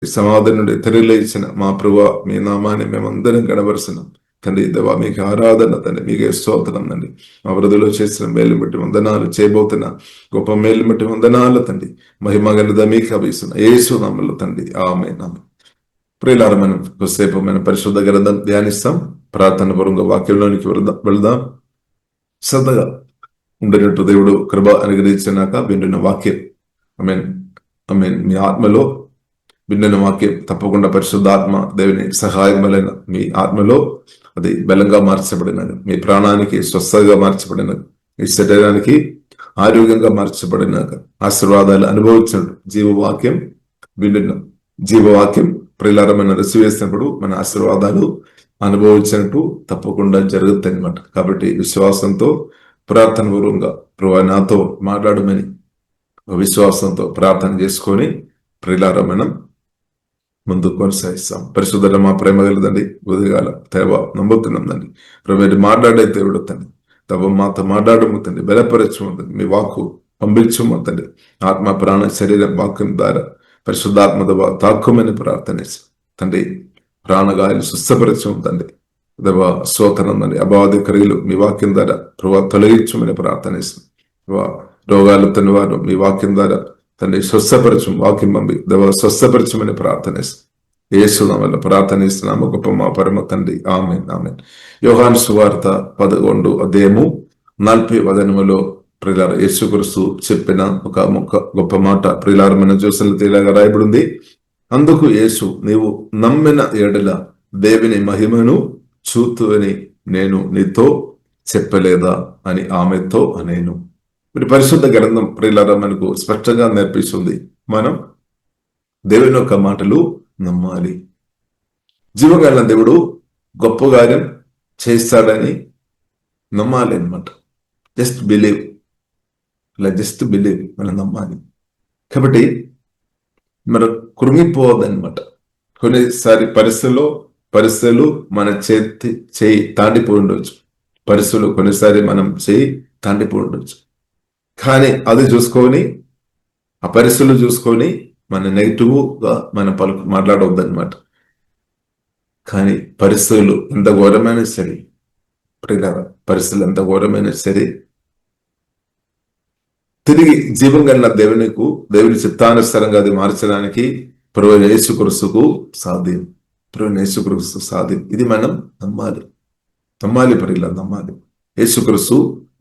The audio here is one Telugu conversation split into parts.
ఈ సమాధి నుండి తెలియలేచిన మా ప్రభు మీ నామాన్ని మేమందరం గణపరుస్తున్నాం తండ్రి. దేవా మీకు ఆరాధన తండ్రి, మీకే స్తోత్రం తండ్రి. మా వృధులో చేసిన మేలు బట్టి వందనాలు, చేయబోతున్న గొప్ప మేలు బట్టి వందనాలు తండ్రి. మహిమ గణత మీకు అభిస్తున్నా యేసు నామములో తండ్రి, ఆమేన్. ప్రియులారా, మనం కొద్దిసేపు మన పరిశుద్ధ గ్రంథం ధ్యానిస్తాం. ప్రార్థన పూర్వకంగా వాక్యంలోనికి వెళ్దాం. శ్రద్ధగా ఉండినట్టు దేవుడు కృప అనుగ్రహించినాక వింటున్న వాక్యం ఆమేన్ ఆమేన్ మీ ఆత్మలో విన్న వాక్యం తప్పకుండా పరిశుద్ధాత్మ దేవుని సహాయం వలన మీ ఆత్మలో అది బలంగా మార్చబడినది, మీ ప్రాణానికి స్వస్థగా మార్చబడినది, మీ శరీరానికి ఆరోగ్యంగా మార్చబడినాక ఆశీర్వాదాలు అనుభవించినట్టు జీవవాక్యం వింటున్నాం. జీవవాక్యం ప్రియులారమైన రుచి వేసినప్పుడు మన ఆశీర్వాదాలు అనుభవించినట్టు తప్పకుండా జరుగుతాయి అన్నమాట. కాబట్టి విశ్వాసంతో ప్రార్థన పూర్వకంగా ప్రభువా నాతో మాట్లాడమని విశ్వాసంతో ప్రార్థన చేసుకొని ప్రియులారమైన ముందు కొనసాగిస్తాం. పరిశుద్ధ మా ప్రేమ కలదండి, ఉదయకాల తేవ నమ్ముతున్నాం తండ్రి. ప్రభు మాట్లాడే దేవుడు తండ్రి, తప్ప మాతో మాట్లాడముతండి, బలపరచముందండి, మీ వాక్కు పంపించముతండి. ఆత్మ ప్రాణ శరీరం వాక్యం ద్వారా పరిశుద్ధాత్మ తాక్కుమని ప్రార్థన తండ్రి. ప్రాణగాయలు స్వస్థపరచముతండి, దవ స్తోత్రం తండ్రి. అబాధ క్రియలు మీ వాక్యం ద్వారా ప్రభు తొలగించమని ప్రార్థనిస్తుంది. రోగాలు తన వారు మీ వాక్యం ద్వారా తండ్రి స్వస్థపరచం, వాక్యం పంపి దవ స్వస్థపరచమని ప్రార్థనిస్తుంది. యేసునామములో వల్ల ప్రార్థనిస్తున్నాము గొప్ప మా పరమ తండ్రి, ఆమేన్ ఆమేన్. యోహాను సువార్త 11వ అధ్యాయము 40వ ప్రియులార యేసుక్రీస్తు చెప్పిన ఒక గొప్ప మాట ప్రియులార మనం చూసినట్లయితే ఇలాగా రాయబడింది. అందుకు యేసు, నీవు నమ్మిన ఎడల దేవుని మహిమను చూతువని నేను నీతో చెప్పలేదా అని ఆమెతో అనేను. మరి పరిశుద్ధ గ్రంథం ప్రియులార మనకు స్పష్టంగా నేర్పిస్తుంది, మనం దేవుని యొక్క మాటలు నమ్మాలి. జీవగల దేవుడు గొప్ప కార్యం చేస్తాడని నమ్మాలి అన్నమాట. జస్ట్ బిలీవ్, మనం నమ్మాలి. కాబట్టి మనం కృంగిపోవద్దనమాట. కొన్నిసారి పరిస్థితులు మన చేయి తాండిపోయి ఉండొచ్చు, పరిస్థితులు కొన్నిసారి మనం చేయి తాండిపోయి ఉండొచ్చు. కానీ అది చూసుకొని, ఆ పరిస్థితులు చూసుకొని మన నెగిటివ్గా మన మాట్లాడవద్దనమాట. కానీ పరిస్థితులు ఎంత ఘోరమైన సరే, పరిస్థితులు ఎంత ఘోరమైన సరే, తిరిగి జీవం కలిగిన దేవుని చిత్తానుసారంగా అది మార్చడానికి ప్రభువైన యేసుక్రీస్తుకు సాధ్యం. ఇది మనం నమ్మాలి నమ్మాలి. యేసుక్రీస్తు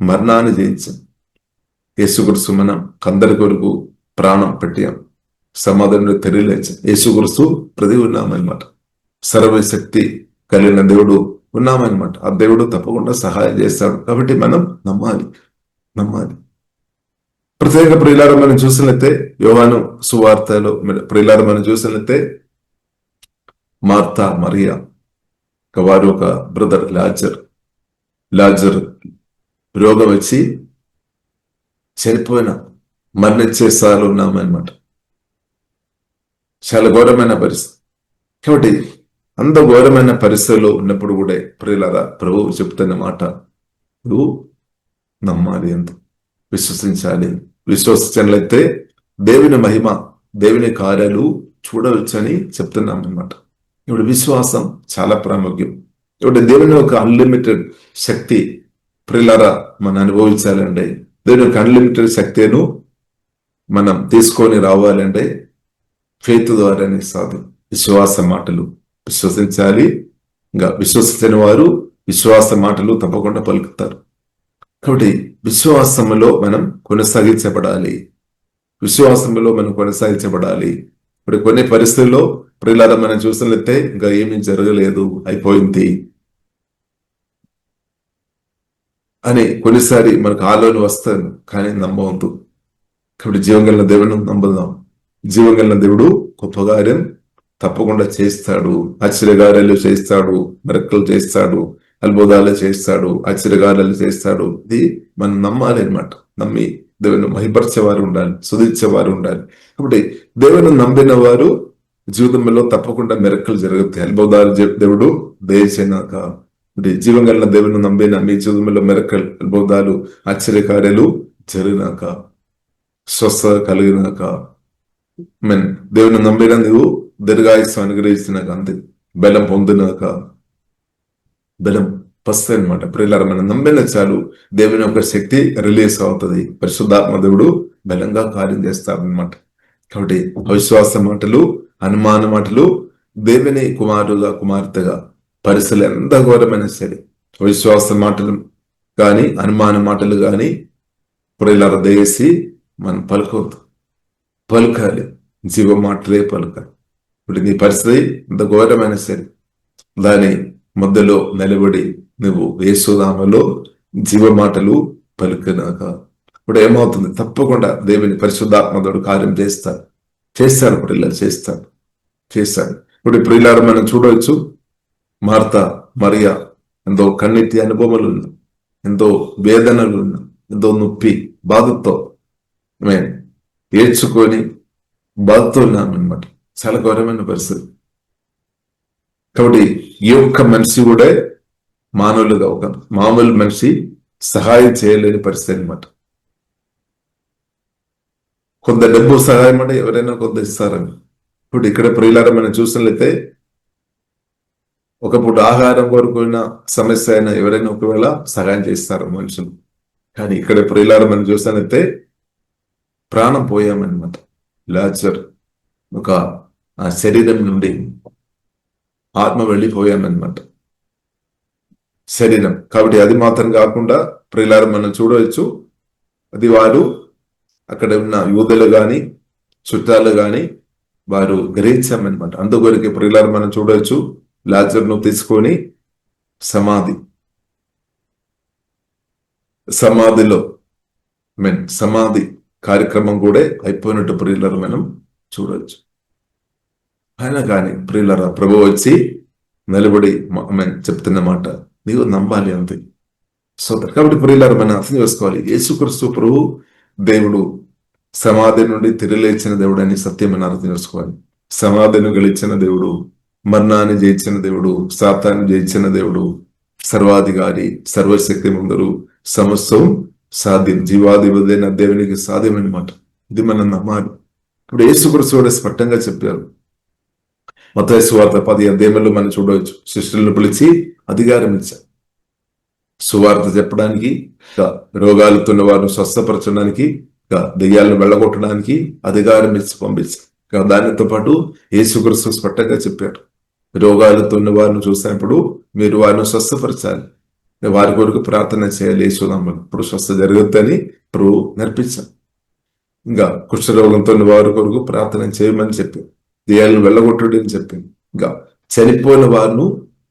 మరణాన్ని జయించాం. యేసుక్రీస్తు మనం కందరి కొరకు ప్రాణం పెట్టాం, సమాధానంలో తెలియలేచాం. యేసుక్రీస్తు ప్రతి ఉన్నామన్నమాట. సర్వశక్తి కలిగిన దేవుడు ఉన్నామన్నమాట. ఆ దేవుడు తప్పకుండా సహాయం చేస్తాడు. కాబట్టి మనం నమ్మాలి. ప్రత్యేక ప్రియులారా మనం చూసినట్లయితే యోహాను సువార్తలో ప్రియులారా మనం చూసినట్లయితే మార్తా మరియా వారు ఒక బ్రదర్ లాజర్ రోగం వచ్చి మరణించే స్థాయిలో ఉన్నామన్నమాట. చాలా ఘోరమైన పరిస్థితి. కాబట్టి అంత ఘోరమైన పరిస్థితుల్లో ఉన్నప్పుడు కూడా ప్రియులారా ప్రభువు చెప్తున్న మాట, నువ్వు నమ్మాలి, ఎంత విశ్వసించాలి. విశ్వసించినట్లయితే దేవుని మహిమ, దేవుని కార్యాలు చూడవచ్చని చెప్తున్నాం అన్నమాట. ఇప్పుడు విశ్వాసం చాలా ప్రాముఖ్యం. ఇప్పుడు దేవుని ఒక అన్లిమిటెడ్ శక్తి ప్రియులారా మనం అనుభవించాలంటే, దేవుని యొక్క అన్లిమిటెడ్ శక్తిను మనం తీసుకొని రావాలంటే ఫెయిత్ ద్వారానే సాధ్యం. విశ్వాస మాటలు విశ్వసించాలి. ఇంకా విశ్వసించిన వారు విశ్వాస మాటలు తప్పకుండా పలుకుతారు. కాబట్టి విశ్వాసంలో మనం కొనసాగించబడాలి. ఇప్పుడు కొన్ని పరిస్థితుల్లో ప్రియులారా మనం చూసినట్లయితే ఇంకా ఏమీ జరగలేదు, అయిపోయింది అని కొన్నిసారి మనకు ఆలోచన వస్తాను, కానీ నమ్మవద్దు. కాబట్టి జీవగల దేవుని నమ్ముదాం. జీవగల దేవుడు గొప్ప కార్యం తప్పకుండా చేస్తాడు. ఆశ్చర్యకార్యాలు చేస్తాడు, మిరకలు చేస్తాడు, అద్భుతాలు చేస్తాడు, ఆశ్చర్యకార్యాలు చేస్తాడు. ఇది మనం నమ్మాలి అన్నమాట. నమ్మి దేవుని మహిపరిచేవారు ఉండాలి, స్తుతించేవారు ఉండాలి. కాబట్టి దేవుని నమ్మిన వారు జీవితంలో తప్పకుండా మిరకలు జరుగుతాయి, అద్భుతాలు దేవుడు దయచేయనాక. జీవం కలిగిన దేవుని నమ్మిన మీ జీవితంలో మిరకలు, అద్భుతాలు, ఆశ్చర్యకార్యాలు జరిగినాక, స్వస్థత కలిగినాక, దేవుని నమ్మిన నువ్వు దీర్ఘాయుస్సు అనుగ్రహించినాక అంతే, బలం పొందినాక బలం వస్తుంది అనమాట. ప్రియులారా, మనం నమ్మిన చాలు దేవుని యొక్క శక్తి రిలీజ్ అవుతుంది, పరిశుద్ధాత్మ దేవుడు బలంగా కార్యం చేస్తారనమాట. కాబట్టి అవిశ్వాస మాటలు, అనుమాన మాటలు, దేవుని కుమారుగా కుమార్తెగా పరిస్థితులు ఎంత ఘోరమైన సరే అవిశ్వాస మాటలు కానీ అనుమాన మాటలు కానీ ప్రియులారా దయచేసి మనం పలుకోవద్దు. పలుకాలి, జీవ మాటలే పలుకాలి. ఇప్పుడు నీ పరిస్థితి ఎంత ఘోరమైన సరే దాని మధ్యలో నిలబడి నువ్వు యేసునామములో జీవ మాటలు పలుకనాక ఇప్పుడు ఏమవుతుంది? తప్పకుండా దేవుని పరిశుద్ధాత్మదుడు కార్యం చేస్తారు ప్రియులారు, చేస్తారు. ఇప్పుడు ప్రియులారు మనం చూడవచ్చు, మార్తా మరియా ఎంతో కన్నీటి అనుభవాలు ఉన్నా, ఎంతో వేదనలు ఉన్నా, ఎంతో నొప్పి బాధతో మేము ఏడ్చుకొని బాధతో ఉన్నామన్నమాట. చాలా ఘోరమైన పరిస్థితి. కాబట్టి ఈ ఒక్క మనిషి కూడా మానవులుగా ఒక మామూలు మనిషి సహాయం చేయలేని పరిస్థితి అనమాట. కొంత డబ్బు సహాయం అంటే ఎవరైనా కొంత ఇస్తారని. ఇప్పుడు ఇక్కడ ప్రియులారా మనం చూసినట్లయితే ఒక పూట ఆహారం కోరుకున్న సమస్య అయినా ఎవరైనా ఒకవేళ సహాయం చేస్తారు మనుషులు. కానీ ఇక్కడ ప్రియులారా మనం చూసినట్లయితే ప్రాణం పోయామన్నమాట. లాజర్ ఒక ఆ శరీరం నుండి ఆత్మ వెళ్ళిపోయామన్నమాట, శరీరం. కాబట్టి అది మాత్రం కాకుండా ప్రియులారా మనం చూడవచ్చు, అది వారు అక్కడ ఉన్న యూదులు గాని చుట్టాలు గాని వారు గ్రహించామన్నమాట. అందుకొరికి ప్రియులారా మనం చూడవచ్చు, లాజర్ను తీసుకొని సమాధిలో సమాధి కార్యక్రమం కూడా అయిపోయినట్టు ప్రియులారా మనం చూడవచ్చు. అయినా కానీ ప్రియులారా ప్రభు వచ్చి నిలబడి చెప్తున్న మాట నీవు నమ్మాలి అంతే. కాబట్టి ప్రియులారా మనం అర్థం చేసుకోవాలి, యేసుక్రీస్తు ప్రభు దేవుడు సమాధి నుండి తిరిగిలేచిన దేవుడు అని సత్యం అని అర్థం చేసుకోవాలి. సమాధిని గెలిచిన దేవుడు, మరణాన్ని జయించిన దేవుడు, శాతాన్ని జయించిన దేవుడు, సర్వాధికారి, సర్వశక్తి ముందరు సమస్తం సాధ్యం, జీవాధిపదైన దేవునికి సాధ్యం అన్నమాట. ఇది మనం నమ్మాలి. ఇప్పుడు యేసుక్రీస్తు కూడా స్పష్టంగా చెప్పారు. మత్తయి సువార్త 10 అధ్యాయంలో మనం చూడవచ్చు, శిష్యులను పిలిచి అధికారం ఇచ్చారు సువార్త చెప్పడానికి, రోగాలతో ఉన్న వారిని స్వస్థపరచడానికి, దెయ్యాలను వెళ్ళగొట్టడానికి అధికారం ఇచ్చి పంపించారు. దానితో పాటు యేసుక్రీస్తు స్పష్టంగా చెప్పారు, రోగాలతో ఉన్న వారిని చూసినప్పుడు మీరు వారిని స్వస్థపరచాలి, వారి కొరకు ప్రార్థన చేయాలి. యేసునామములో ఇప్పుడు స్వస్థ జరుగుద్దని ప్రభు నేర్పించాం. ఇంకా కుష్ఠరోగంతో ఉన్న వారి కొరకు ప్రార్థన చేయమని చెప్పి, దెయ్యాలను వెళ్ళగొట్టుడు అని చెప్పింది. ఇంకా చనిపోయిన వారిను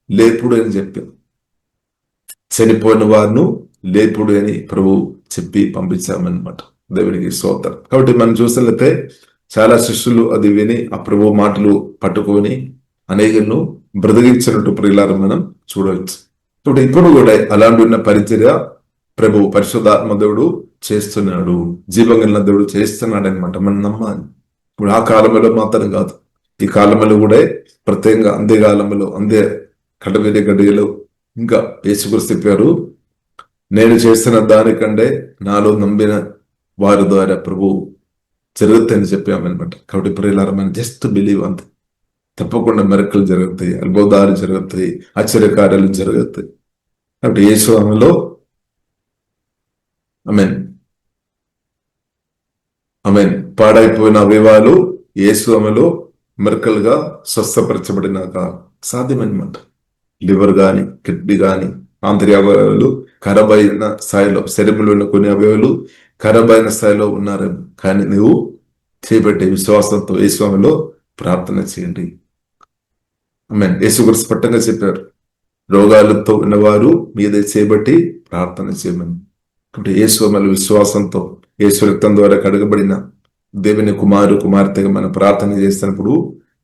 లేపుడు అని చెప్పింది, చనిపోయిన వారిను లేపుడు అని ప్రభు చెప్పి పంపించామన్నమాట. దేవునికి స్తోత్రం. కాబట్టి మనం చూసినట్లయితే చాలా శిష్యులు అది విని ఆ ప్రభు మాటలు పట్టుకొని అనేకులను బ్రతికించినట్టు ప్రియులారా మనం చూడవచ్చు. ఇప్పుడు కూడా అలాంటి ఉన్న పరిచర్య ప్రభు పరిశుద్ధాత్మ దేవుడు చేస్తున్నాడు, జీవంగల దేవుడు చేస్తున్నాడు అనమాట. మనం నమ్మాలి. ఇప్పుడు ఆ కాలంలో మాత్రం కాదు, ఈ కాలంలో కూడా ప్రత్యేకంగా అందే కాలంలో అందే కడవేరే గడియలు ఇంకా యేసుక్రీస్తు చెప్పారు, నేను చేస్తున్న దానికంటే నాలో నమ్మిన వారి ద్వారా ప్రభు జరుగుతాయని చెప్పామన్నమాట. కాబట్టి ప్రియులారా మనం జస్ట్ బిలీవ్ అంతే. తప్పకుండా మెరకలు జరుగుతాయి, అద్భుతాలు జరుగుతాయి, ఆశ్చర్యకార్యాలు జరుగుతాయి. కాబట్టి యేసునామములో ఆమేన్ ఆమేన్. పాడైపోయిన అవయవాలు యేసునామములో మెరకలుగా స్వస్థపరచబడినాక సాధ్యమన్నమాట. లివర్ గాని, కిడ్నీ గాని, ఆంతర్య అవయవాలు ఖరాబ్ అయిన స్థాయిలో, శరీరంలో ఉన్న కొన్ని అవయవాలు ఖరాబ్ అయిన స్థాయిలో ఉన్నారేమో, కానీ నువ్వు చేపట్టే విశ్వాసంతో యేసునామములో ప్రార్థన చేయండి. ఆమేన్. యేసుక్రీస్తు స్పష్టంగా చెప్పారు, రోగాలతో ఉన్నవారు మీదే చేపట్టి ప్రార్థన చేయమని. కాబట్టి యేసునామములో విశ్వాసంతో, యేసు రక్తం ద్వారా కడగబడిన దేవుని కుమార్తెగా మనం ప్రార్థన చేసినప్పుడు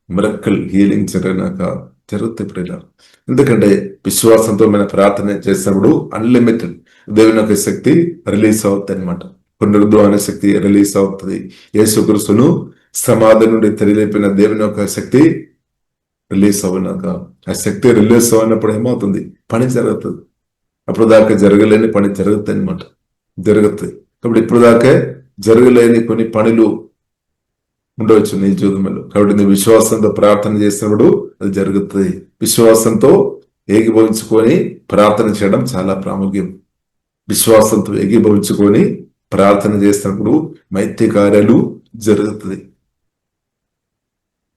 మిరకల్ హీలింగ్ జరుగుతాయి ప్రియులారా. ఎందుకంటే విశ్వాసంతో మనం ప్రార్థన చేసినప్పుడు అన్లిమిటెడ్ దేవుని యొక్క శక్తి రిలీజ్ అవుతుంది అనమాట. పునరుద్ధరణ శక్తి రిలీజ్ అవుతుంది. యేసుక్రీస్తును సమాధి నుండి తెలియలేపిన దేవుని యొక్క శక్తి రిలీజ్ అవునాక, ఆ శక్తి రిలీజ్ అయినప్పుడు ఏమవుతుంది? పని జరుగుతుంది. అప్పుడు దాకా జరగలేని పని జరుగుతుంది అనమాట, జరుగుతుంది. కాబట్టి ఇప్పుడు దాకా జరగలేని కొన్ని పనులు ఉండవచ్చు నీ జీవితంలో. కాబట్టి నీ విశ్వాసంతో ప్రార్థన చేసినప్పుడు అది జరుగుతుంది. విశ్వాసంతో ఏకీభవించుకొని ప్రార్థన చేయడం చాలా ప్రాముఖ్యం. విశ్వాసంతో ఏకీభవించుకొని ప్రార్థన చేసినప్పుడు మైత్రి కార్యాలు జరుగుతుంది.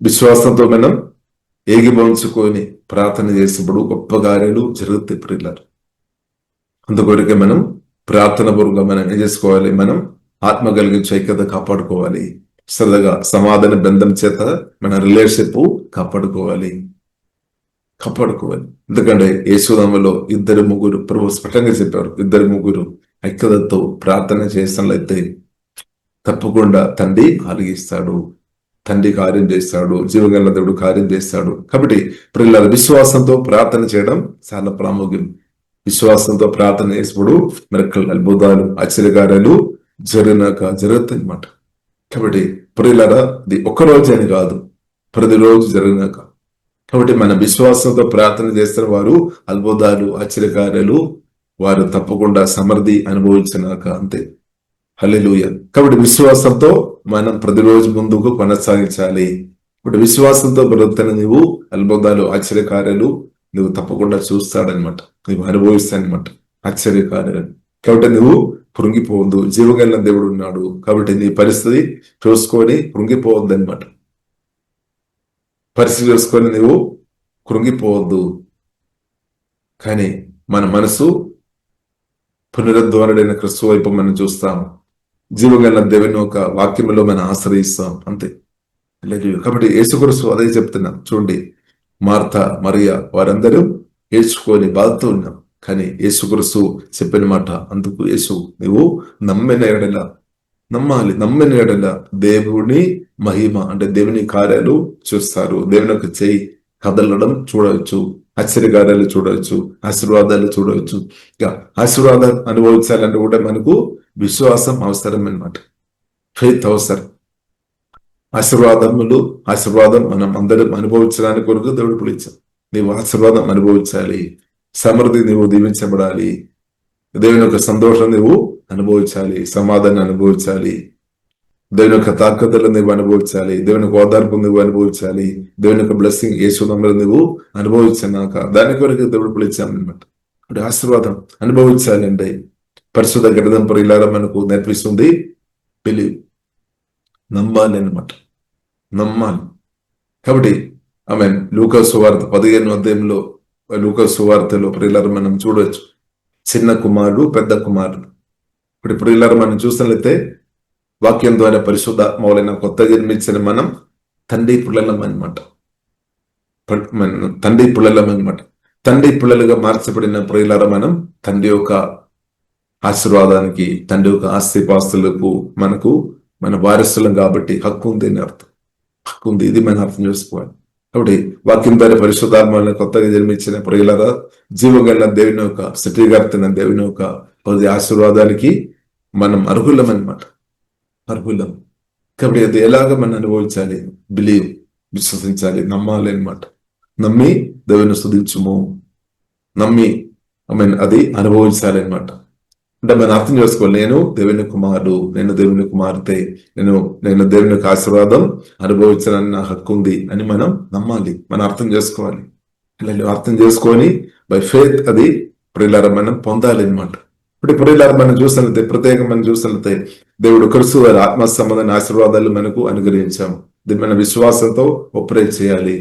విశ్వాసంతో మనం ఏకీభవించుకొని ప్రార్థన చేసినప్పుడు గొప్ప కార్యాలు జరుగుతాయి ప్రియులారా. అందుకొరకే మనం ప్రార్థన పూర్వకంగా మనం ఏం చేసుకోవాలి? మనం ఆత్మ కలిగించే ఐక్యత కాపాడుకోవాలి. సరదాగా సమాధాన బంధం చేత మన రిలేషన్షిప్ కాపాడుకోవాలి. ఎందుకంటే యేసునామములో 2-3 ప్రభు స్పష్టంగా చెప్పారు. 2-3 ఐక్యతతో ప్రార్థన చేసినట్లయితే తప్పకుండా తండ్రి ఆలగిస్తాడు, తండ్రి కార్యం చేస్తాడు, జీవగల దేవుడు కార్యం చేస్తాడు. కాబట్టి ప్రియులారా, విశ్వాసంతో ప్రార్థన చేయడం చాలా ప్రాముఖ్యం. విశ్వాసంతో ప్రార్థన చేసినప్పుడు మిరకల్, అద్భుతాలు, ఆశ్చర్యకార్యాలు జరుగుతాయి అన్నమాట. కాబట్టి ప్రియులారా, ఇది ఒక్కరోజు అని కాదు, ప్రతిరోజు జరిగినాక. కాబట్టి మన విశ్వాసంతో ప్రార్థన చేస్తున్న వారు అద్భుతాలు, ఆశ్చర్యకార్యాలు వారు తప్పకుండా సమృద్ధి అనుభవించినాక అంతే. హల్లెలూయా. కాబట్టి విశ్వాసంతో మనం ప్రతిరోజు ముందుకు కొనసాగించాలి. ఇప్పుడు విశ్వాసంతో బ్రతుకుతున్న నువ్వు అద్భుతాలు, ఆశ్చర్యకార్యాలు నువ్వు తప్పకుండా చూస్తాడనమాట, నువ్వు అనుభవిస్తానమాట ఆశ్చర్యకార్యాలు. కాబట్టి నువ్వు కృంగిపోవద్దు. జీవగల దేవుడు ఉన్నాడు. కాబట్టి నీ పరిస్థితి చూసుకొని కృంగిపోవద్దు అనమాట. పరిస్థితి చూసుకొని నువ్వు కృంగిపోవద్దు. కానీ మన మనసు పునరుద్ధరణుడైన క్రీస్తు వైపు మనం చూస్తాం. జీవగల దేవుని ఒక వాక్యంలో మనం ఆశ్రయిస్తాం అంతే. కాబట్టి యేసుక్రీస్తు అదే చెప్తున్నాం. చూడండి, మార్తా, మరియా వారందరూ ఏడ్చుకొని బాధతో ఉన్నాం. కానీ యేసుక్రీస్తు చెప్పిన మాట, అందుకు యేసు, నువ్వు నమ్మిన ఎడల, నమ్మిన ఎడల దేవుని మహిమ అంటే దేవుని కార్యాలు చూస్తారు. దేవుని యొక్క చేయి కదలడం చూడవచ్చు, ఆశ్చర్యకార్యాలు చూడవచ్చు, ఆశీర్వాదాలు చూడవచ్చు. ఇక ఆశీర్వాదాలు అనుభవించాలంటే కూడా మనకు విశ్వాసం అవసరం అన్నమాట, ఫెయిత్ అవసరం. ఆశీర్వాదం మనం అందరం అనుభవించడానికి కొరకు దేవుడు పిలిచాం. నీవు ఆశీర్వాదం అనుభవించాలి, సమృద్ధి నువ్వు దీవించబడాలి, దేవుని యొక్క సంతోషం నువ్వు అనుభవించాలి, సమాధానం అనుభవించాలి, దేవుని యొక్క తాకతలు నువ్వు అనుభవించాలి, దేవుని యొక్క ఓదార్పు నువ్వు అనుభవించాలి, దేవుని యొక్క బ్లెస్సింగ్ యేసునామములో నువ్వు అనుభవించినాక దాని కొరకు దేవుడు పిలిచామన్నమాట. అంటే ఆశీర్వాదం అనుభవించాలి అంటే పరిశుద్ధ గ్రంథం ప్రియులారా మనకు నేర్పిస్తుంది, బిలీవ్, నమ్మాలి అన్నమాట, నమ్మాలి. కాబట్టి ఆమేన్. లూకా సువార్త 15వ అధ్యాయంలో, లూకా సువార్తలో ప్రియులారా మనం చూడవచ్చు, చిన్న కుమారుడు, పెద్ద కుమారుడు. ఇప్పుడు ప్రియులారా మనం చూసినట్లయితే వాక్యం ద్వారా పరిశుద్ధాత్మ వలన కొత్త జన్మించిన మనం తండ్రి పిల్లలం అనమాట. తండ్రి పిల్లలుగా మార్చబడిన ప్రియులారా మనం తండ్రి యొక్క ఆశీర్వాదానికి, తండ్రి యొక్క ఆస్తిపాస్తులకు మన వారసులం కాబట్టి హక్కు ఉంది అని అర్థం. హక్కు ఉంది, ఇది మనం అర్థం చేసుకోవాలి. కాబట్టి వాక్యం ద్వారా పరిశుద్ధాత్మ వలన కొత్తగా జన్మించిన ప్రియులారా, జీవగల దేవుని యొక్క సృష్టికర్తైన దేవుని యొక్క ఆశీర్వాదానికి మనం అర్హులం అనమాట, అర్హులం. కాబట్టి అది ఎలాగ మనం అనుభవించాలి? బిలీవ్, విశ్వసించాలి, నమ్మాలి అనమాట. నమ్మి దేవుని స్తుతించుము, నమ్మి అది అనుభవించాలి అనమాట. అంటే మనం అర్థం చేసుకోవాలి, నేను దేవుని కుమారుడు, నేను దేవుని కుమార్తె, నేను దేవుని యొక్క ఆశీర్వాదం అనుభవించాలని నా హక్కు ఉంది అని మనం నమ్మాలి, మనం అర్థం చేసుకోవాలి. అర్థం చేసుకొని బై ఫెయిత్ అది ప్రియులారా మనం పొందాలి అనమాట. ఇప్పుడు ప్రియులారా మనం చూసినట్లయితే, ప్రత్యేకంగా మనం చూసినట్లయితే దేవుడు క్రీస్తు వారి ఆత్మ సంబంధమైన ఆశీర్వాదాలు మనకు అనుగ్రహించాము. దీన్ని మన విశ్వాసంతో ఆపరేట్ చేయాలి.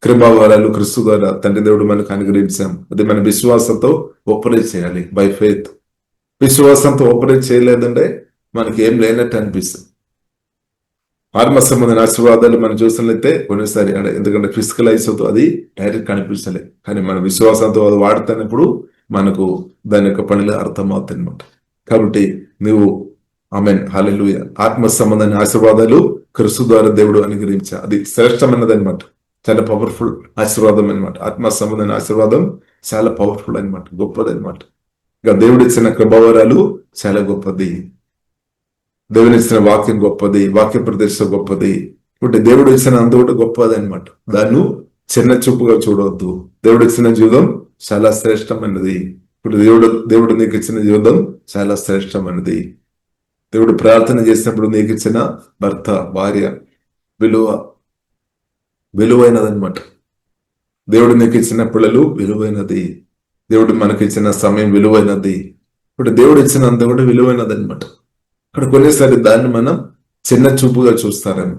కృపావరాలు క్రీస్తు ద్వారా తండ్రి దేవుడు మనకు అనుగ్రహించాం. అది మన విశ్వాసంతో ఆపరేట్ చేయాలి, బై ఫెయిత్. విశ్వాసంతో ఆపరేట్ చేయలేదంటే మనకి ఏం లేనట్టు అనిపిస్తుంది. ఆత్మ సంబంధమైన ఆశీర్వాదాలు మనం చూసినట్లయితే కొన్నిసారి ఎందుకంటే ఫిజికల్ ఐస్తో అది డైరెక్ట్ కనిపించలే, కానీ మన విశ్వాసంతో అది వాడుతున్నప్పుడు మనకు దాని యొక్క పనిలో అర్థమవుతుంది అనమాట. కాబట్టి నువ్వు ఆమేన్, హల్లెలూయా, ఆత్మ సంబంధమైన ఆశీర్వాదాలు క్రీస్తు ద్వారా దేవుడు అనుగ్రహించా, అది శ్రేష్టమైనది అనమాట, చాలా పవర్ఫుల్ ఆశీర్వాదం అనమాట. ఆత్మ సంబంధమైన ఆశీర్వాదం చాలా పవర్ఫుల్ అనమాట, గొప్పది అనమాట. ఇక దేవుడు ఇచ్చిన కృపావరాలు చాలా గొప్పది, దేవుని ఇచ్చిన వాక్యం గొప్పది, వాక్య ప్రదర్శన గొప్పది. ఇప్పుడు దేవుడు ఇచ్చిన అంత గొప్పది అనమాట. దాన్ని చిన్న చూపుగా చూడవద్దు. దేవుడు ఇచ్చిన జీవితం చాలా శ్రేష్టమైనది. ఇప్పుడు దేవుడు నీకు ఇచ్చిన జీవితం చాలా శ్రేష్టమైనది. దేవుడు ప్రార్థన చేసినప్పుడు నీకు ఇచ్చిన భర్త, భార్య, విలువ విలువైనదనమాట. దేవుడు నీకు ఇచ్చిన పిల్లలు విలువైనది. దేవుడు మనకి ఇచ్చిన సమయం విలువైనది. ఇప్పుడు దేవుడు ఇచ్చినంత కూడా విలువైనది అనమాట. ఇక్కడ కొన్నిసారి దాన్ని మనం చిన్న చూపుగా చూస్తారని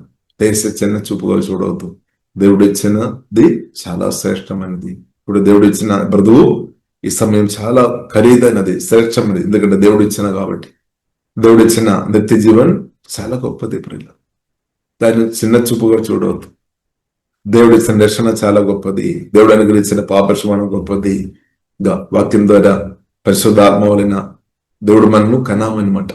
చిన్న చూపుగా చూడవద్దు. దేవుడు ఇచ్చినది చాలా శ్రేష్టమైనది. ఇప్పుడు దేవుడు ఇచ్చిన బ్రతువు ఈ సమయం చాలా ఖరీదైనది, శ్రేష్టమైనది. ఎందుకంటే దేవుడు ఇచ్చిన కాబట్టి. దేవుడు ఇచ్చిన నిత్య జీవన్ చాలా గొప్పది ప్రియుల. దాన్ని చిన్న చూపుగా చూడవద్దు. దేవుడి ఇచ్చిన రక్షణ చాలా గొప్పది. దేవుడు అనుగ్రహించిన పాపక్షమానం గొప్పది. వాక్యం ద్వారా పరిశుద్ధాత్మ వలన దేవుడు మనను కనామనమాట.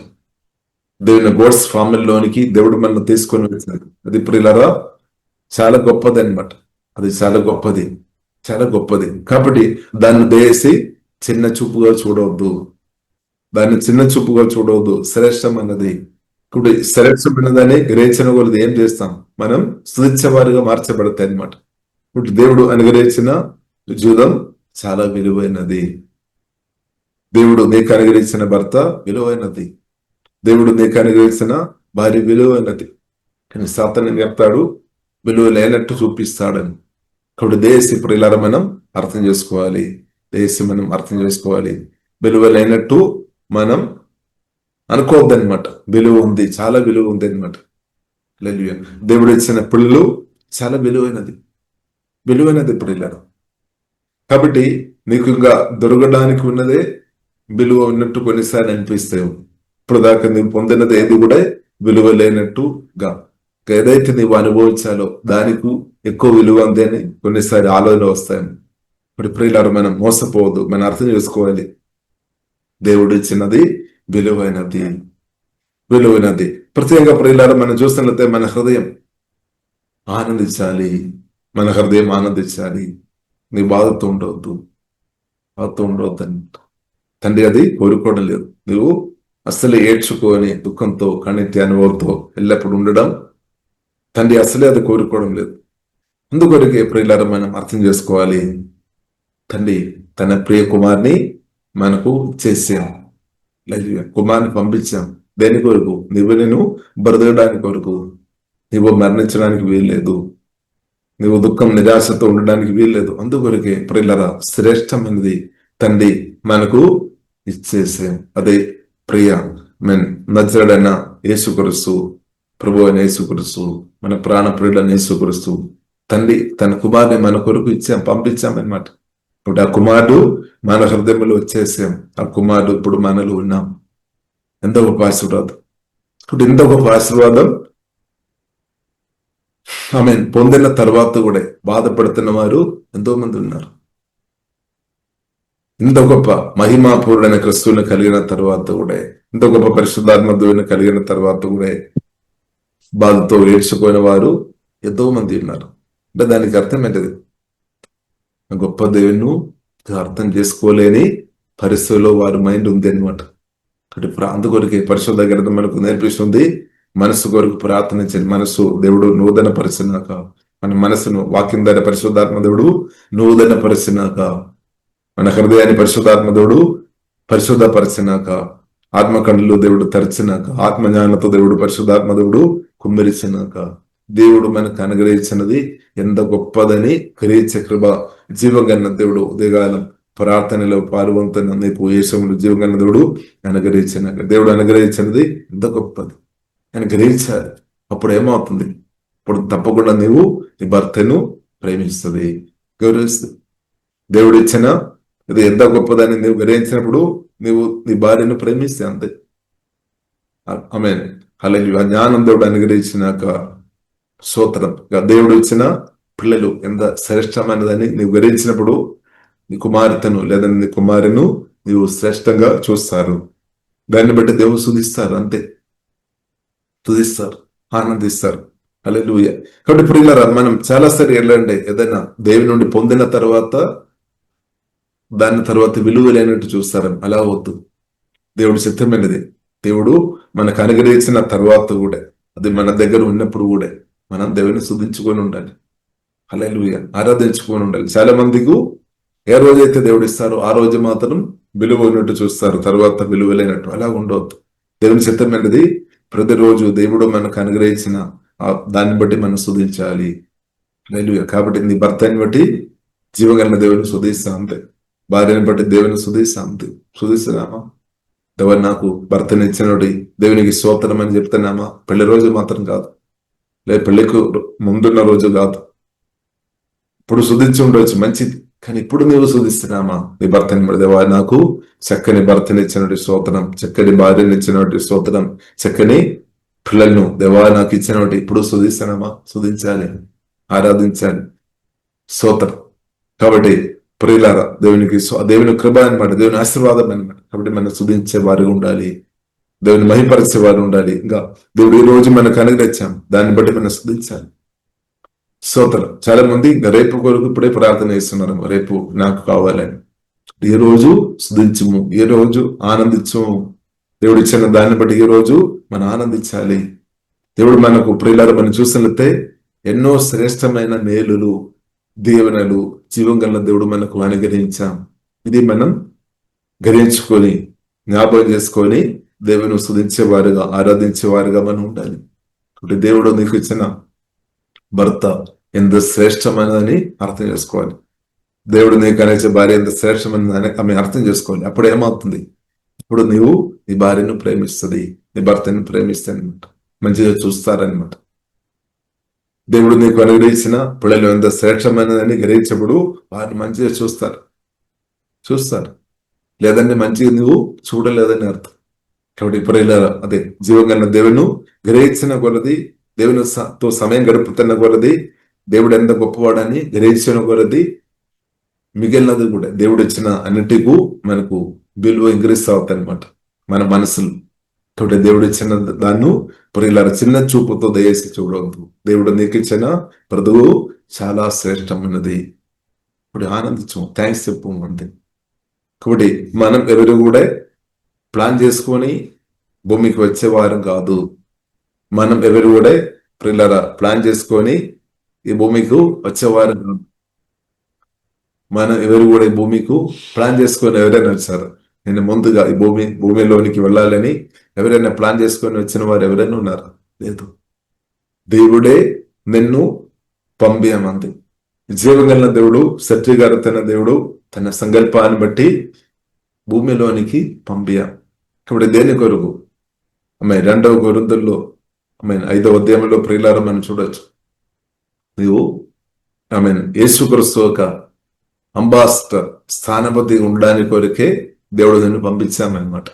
దేవుని గోడ్స్ ఫామిలీలోనికి దేవుడు మనల్ని తీసుకొని వచ్చినది. అది ప్రియులరా చాలా గొప్పది అనమాట. అది చాలా గొప్పది, చాలా గొప్పది. కాబట్టి దాన్ని దయచేసి చిన్న చూపుగా చూడవద్దు. దాన్ని చిన్న చూపుగా చూడవద్దు. శ్రేష్టమైనది. ఇప్పుడు శ్రేష్టమైనదని గ్రహించిన కొలది ఏం చేస్తాం? మనం స్తుతించేవారిగా మార్చబడతాయి అనమాట. ఇప్పుడు దేవుడు అనుగ్రహించిన జూదం చాలా విలువైనది. దేవుడు నీకు అనుగ్రహించిన భర్త విలువైనది. దేవుడు నీకు అనుగ్రహించిన భార్య విలువైనది. కానీ సాతాను ఏం చెప్తాడు? విలువ లేనట్టు చూపిస్తాడని. కాబట్టి దేశీ ప్రియులారా మనం అర్థం చేసుకోవాలి. మనం అర్థం చేసుకోవాలి. విలువ లేనట్టు మనం అనుకోవద్దనమాట. విలువ ఉంది, చాలా విలువ ఉంది అనమాట. దేవుడు ఇచ్చిన పిల్లలు చాలా విలువైనది ప్రియులారా. కాబట్టి నీకు ఇంకా దొరకడానికి ఉన్నదే విలువ ఉన్నట్టు కొన్నిసార్లు అనిపిస్తాయి. ఇప్పుడు దాకా నీవు పొందినది ఏది కూడా విలువ లేనట్టుగా, ఏదైతే నీవు అనుభవించాలో దానికి ఎక్కువ విలువ ఉంది అని కొన్నిసారి ఆలోచన వస్తాయి. ఇప్పుడు ప్రియులారా మనం మోసపోవద్దు. మనం అర్థం చేసుకోవాలి. దేవుడు ఇచ్చినది విలువైనది. ప్రత్యేకంగా ప్రియులారా మనం చూస్తున్నట్లయితే మన హృదయం ఆనందించాలి. నీ బాధతో ఉండవద్దు అంట. తండ్రి అది కోరుకోవడం లేదు. నువ్వు అసలే ఏడ్చుకొని దుఃఖంతో కన్నెత్తి అనుభవంతో ఎల్లప్పుడు ఉండడం తండ్రి అసలే అది కోరుకోవడం లేదు. అందుకొరకే ప్రియులారా మనం అర్థం చేసుకోవాలి. తండ్రి తన ప్రియ కుమార్ని మనకు చేసాం. కుమార్ని పంపించాం. దేని కొరకు? నేను బ్రతకడానికి కొరకు. నువ్వు మరణించడానికి వీల్లేదు. నువ్వు దుఃఖం నిరాశతో ఉండడానికి వీల్లేదు. అందుకొరకే ప్రియులారా శ్రేష్టమైనది తండ్రి మనకు ఇచ్చేసాం. అదే ప్రియ నజరుడైన యేసుక్రీస్తు, ప్రభు అయిన యేసుక్రీస్తు, మన ప్రాణ ప్రియుడైన యేసుక్రీస్తు తండ్రి తన కుమారుని మన కొరకు పంపించామన్నమాట. ఇప్పుడు ఆ కుమారుడు మన హృదయంలో వచ్చేసాం. ఆ కుమారుడు ఇప్పుడు మనలో ఉన్నాం. ఎంత గొప్ప ఆశీర్వాదం! ఇప్పుడు ఎంత గొప్ప ఆశీర్వాదం! ఆమె పొందిన తర్వాత కూడా బాధపడుతున్న వారు ఎంతో మంది ఉన్నారు. ఇంత గొప్ప మహిమాపూర్ణైన క్రిస్తువుని కలిగిన తర్వాత కూడా, ఇంత గొప్ప పరిశుద్ధాత్మ దేవుని కలిగిన తర్వాత కూడా బాధతో ఏడ్చుకోయిన వారు ఎంతో మంది ఉన్నారు. అంటే దానికి అర్థం ఏంటది? గొప్ప దేవుని అర్థం చేసుకోలేని పరిస్థితుల్లో వారి మైండ్ ఉంది అనమాట. అందుకొరకే పరిశుద్ధ గ్రంథం మనకు నేర్పిస్తుంది, మనసు కొరకు ప్రార్థించండి. మనసు దేవుడు నూతన పరిచినాక, మన మనసును వాక్యం ద్వారా పరిశుద్ధాత్మ దేవుడు నూతన పరిచినాక, మన హృదయాన్ని పరిశుద్ధాత్మ దేవుడు పరిశుద్ధపరిచినాక, ఆత్మకండ్లు దేవుడు తెరచినాక, ఆత్మజ్ఞానంతో దేవుడు పరిశుద్ధాత్మ దేవుడు కుమ్మరించినాక, దేవుడు మనకు అనుగ్రహించినది ఎంత గొప్పదని గ్రహించే కృప జీవగన్న దేవుడు ఉదయకాలం ప్రార్థనలో పాల్గొంటున్న నీకు యేసముడు జీవగన్న దేవుడు అనుగ్రహించినాక, దేవుడు అనుగ్రహించినది ఎంత గొప్పది అని గ్రహించాలి. అప్పుడు ఏమవుతుంది? ఇప్పుడు తప్పకుండా నీవు నీ భర్తను ప్రేమిస్తుంది, గౌరవిస్తుంది. దేవుడు ఇచ్చిన ఇది ఎంత గొప్పదని నీవు గ్రహించినప్పుడు నీవు నీ భార్యను ప్రేమిస్తే అంతే. ఆమేన్. హల్లెలూయా. జ్ఞానం దేవుడు అనుగ్రహించినాక స్తోత్రం. దేవుడు ఇచ్చిన పిల్లలు ఎంత శ్రేష్టమైనదని నీవు గ్రహించినప్పుడు నీ కుమార్తెను లేదా నీ కుమారును నీవు శ్రేష్టంగా చూస్తారు. దాన్ని బట్టి దేవుడు స్తుతిస్తారు, అంతే. స్తుతిస్తారు, ఆనందిస్తారు. హల్లెలూయా. కాబట్టి ప్రియులారా మనం చాలాసారి వెళ్ళండి, ఏదైనా దేవుని నుండి పొందిన తర్వాత దాని తర్వాత విలువ లేనట్టు చూస్తారని. అలా వద్దు. దేవుడు చిత్తమైనది. దేవుడు మనకు అనుగ్రహించిన తర్వాత కూడా, అది మన దగ్గర ఉన్నప్పుడు కూడా మనం దేవుని స్తుతించుకొని ఉండాలి. హల్లెలూయా. ఆరాధించుకొని ఉండాలి. చాలా మందికి ఏ రోజైతే దేవుడు ఇస్తారో ఆ రోజు మాత్రం విలువ ఉన్నట్టు చూస్తారు, తర్వాత విలువ లేనట్టు. అలా ఉండవద్దు. దేవుని చిత్తమైనది ప్రతిరోజు దేవుడు మనకు అనుగ్రహించిన దాన్ని బట్టి మనం స్తుతించాలి. హల్లెలూయా. కాబట్టి నీ భర్తని బట్టి జీవగల దేవుని స్తుతిస్తా అంతే. భార్యని బట్టి దేవుని స్తుతిస్తా అంతే. స్తుతిస్తున్నామా? దేవుడు నాకు భర్తని ఇచ్చినోడి దేవునికి స్తోత్రం అని చెప్తున్నామా? పెళ్లి రోజు మాత్రం కాదు, లేదు పెళ్లికు ముందున్న రోజు కాదు. ఇప్పుడు స్తుతించి ఉండవచ్చు మంచిది, కానీ ఇప్పుడు నీవు స్తుతిస్తున్నామా? నీ భర్తని బట్టి దేవా నాకు చక్కని భర్తని ఇచ్చినటువంటి స్తోత్రం, చక్కని భార్యని ఇచ్చినటువంటి స్తోత్రం, చక్కని పిల్లలను దేవా నాకు ఇచ్చినటువంటి ఇప్పుడు స్తుతిస్తున్నామా? స్తుతించాలి, ఆరాధించాలి. స్తోత్రం. కాబట్టి ప్రియులారా, దేవుని కృప అనమాట, దేవుని ఆశీర్వాదం అనమాట. కాబట్టి మనం స్తుతించే వారిగా ఉండాలి, దేవుని మహిపరిచే వారు ఉండాలి. ఇంకా దేవుడు ఈ రోజు మనకు అనుగ్రహించాం, దాన్ని బట్టి మనం స్తుతించాలి. స్తోత్రం. చాలా మంది ఇంకా రేపు కొరకు ఇప్పుడే ప్రార్థన చేస్తున్నారు, రేపు నాకు కావాలని. ఈ రోజు స్తుతించము, ఈ రోజు ఆనందించము. దేవుడు ఇచ్చిన దాన్ని బట్టి ఈ రోజు మనం ఆనందించాలి. దేవుడు మనకు ప్రియులారా మనం చూసినట్లయితే ఎన్నో శ్రేష్టమైన మేలులు, దీవెనలు జీవం గల దేవుడు మనకు అనుగ్రహించాం. ఇది మనం గ్రహించుకొని జ్ఞాపకం చేసుకొని దేవుని స్తుతించేవారుగా, ఆరాధించేవారుగా మనం ఉండాలి. కాబట్టి దేవుడు నీకు ఇచ్చిన భర్త ఎంత శ్రేష్టమైనదని అర్థం చేసుకోవాలి. దేవుడు నీకు అనేసే భార్య ఎంత శ్రేష్టమైనదని ఆమె అర్థం చేసుకోవాలి. అప్పుడు ఏమవుతుంది? ఇప్పుడు నీవు నీ భార్యను ప్రేమిస్తుంది, నీ భర్తని ప్రేమిస్తానమాట, మంచిగా చూస్తారనమాట. దేవుడు నీకు అనుగ్రహించిన పిల్లలు ఎంత శ్రేష్టమైనదని గ్రహించినప్పుడు వారిని మంచిగా చూస్తారు. లేదంటే మంచిగా నువ్వు చూడలేదని అర్థం. కాబట్టి ఇప్పుడు అదే జీవంగా దేవుని గ్రహించిన కొలది, దేవునితో సమయం గడుపుతున్న కొలది, దేవుడు ఎంత గొప్పవాడని గ్రహించిన కొలది మిగిలినది కూడా దేవుడు ఇచ్చిన అన్నిటికీ మనకు విలువ ఇంక్రీస్ అవుతాయి అనమాట మన మనసులు. కాబట్టి దేవుడు ఇచ్చిన దాన్ని ప్రియులారా చిన్న చూపుతో దయచేసి చూడవద్దు. దేవుడు నీకు ఇచ్చిన ప్రభువు చాలా శ్రేష్టమైనది. ఇప్పుడు ఆనందించు, థ్యాంక్స్ చెప్పు అంతే. కాబట్టి మనం ఎవరు కూడా ప్లాన్ చేసుకొని భూమికి వచ్చేవారం కాదు. మనం ఎవరు కూడా ప్రియులారా ప్లాన్ చేసుకొని ఈ భూమికి వచ్చేవారు కాదు. మనం ఎవరు కూడా ఈ భూమికి ప్లాన్ చేసుకొని ఎవరైనా వచ్చారు, నేను ముందుగా ఈ భూమిలోనికి వెళ్ళాలని ఎవరైనా ప్లాన్ చేసుకొని వచ్చిన వారు ఎవరైనా ఉన్నారు? లేదు. దేవుడే నిన్ను పంపించమంది. జీవగల దేవుడు, సత్యగారతన దేవుడు తన సంకల్పాన్ని బట్టి భూమిలోనికి పంపించాం. కాబట్టి దేని కొరకు? 2వ కొరింథీయుల్లో 5వ అధ్యాయంలో ప్రియులారా మనం చూడొచ్చు. నీవు యేసుక్రీస్తు ఒక అంబాసిడర్ స్థానపతి ఉండడానికి కొరకే దేవుడు నిన్ను పంపించామన్నమాట.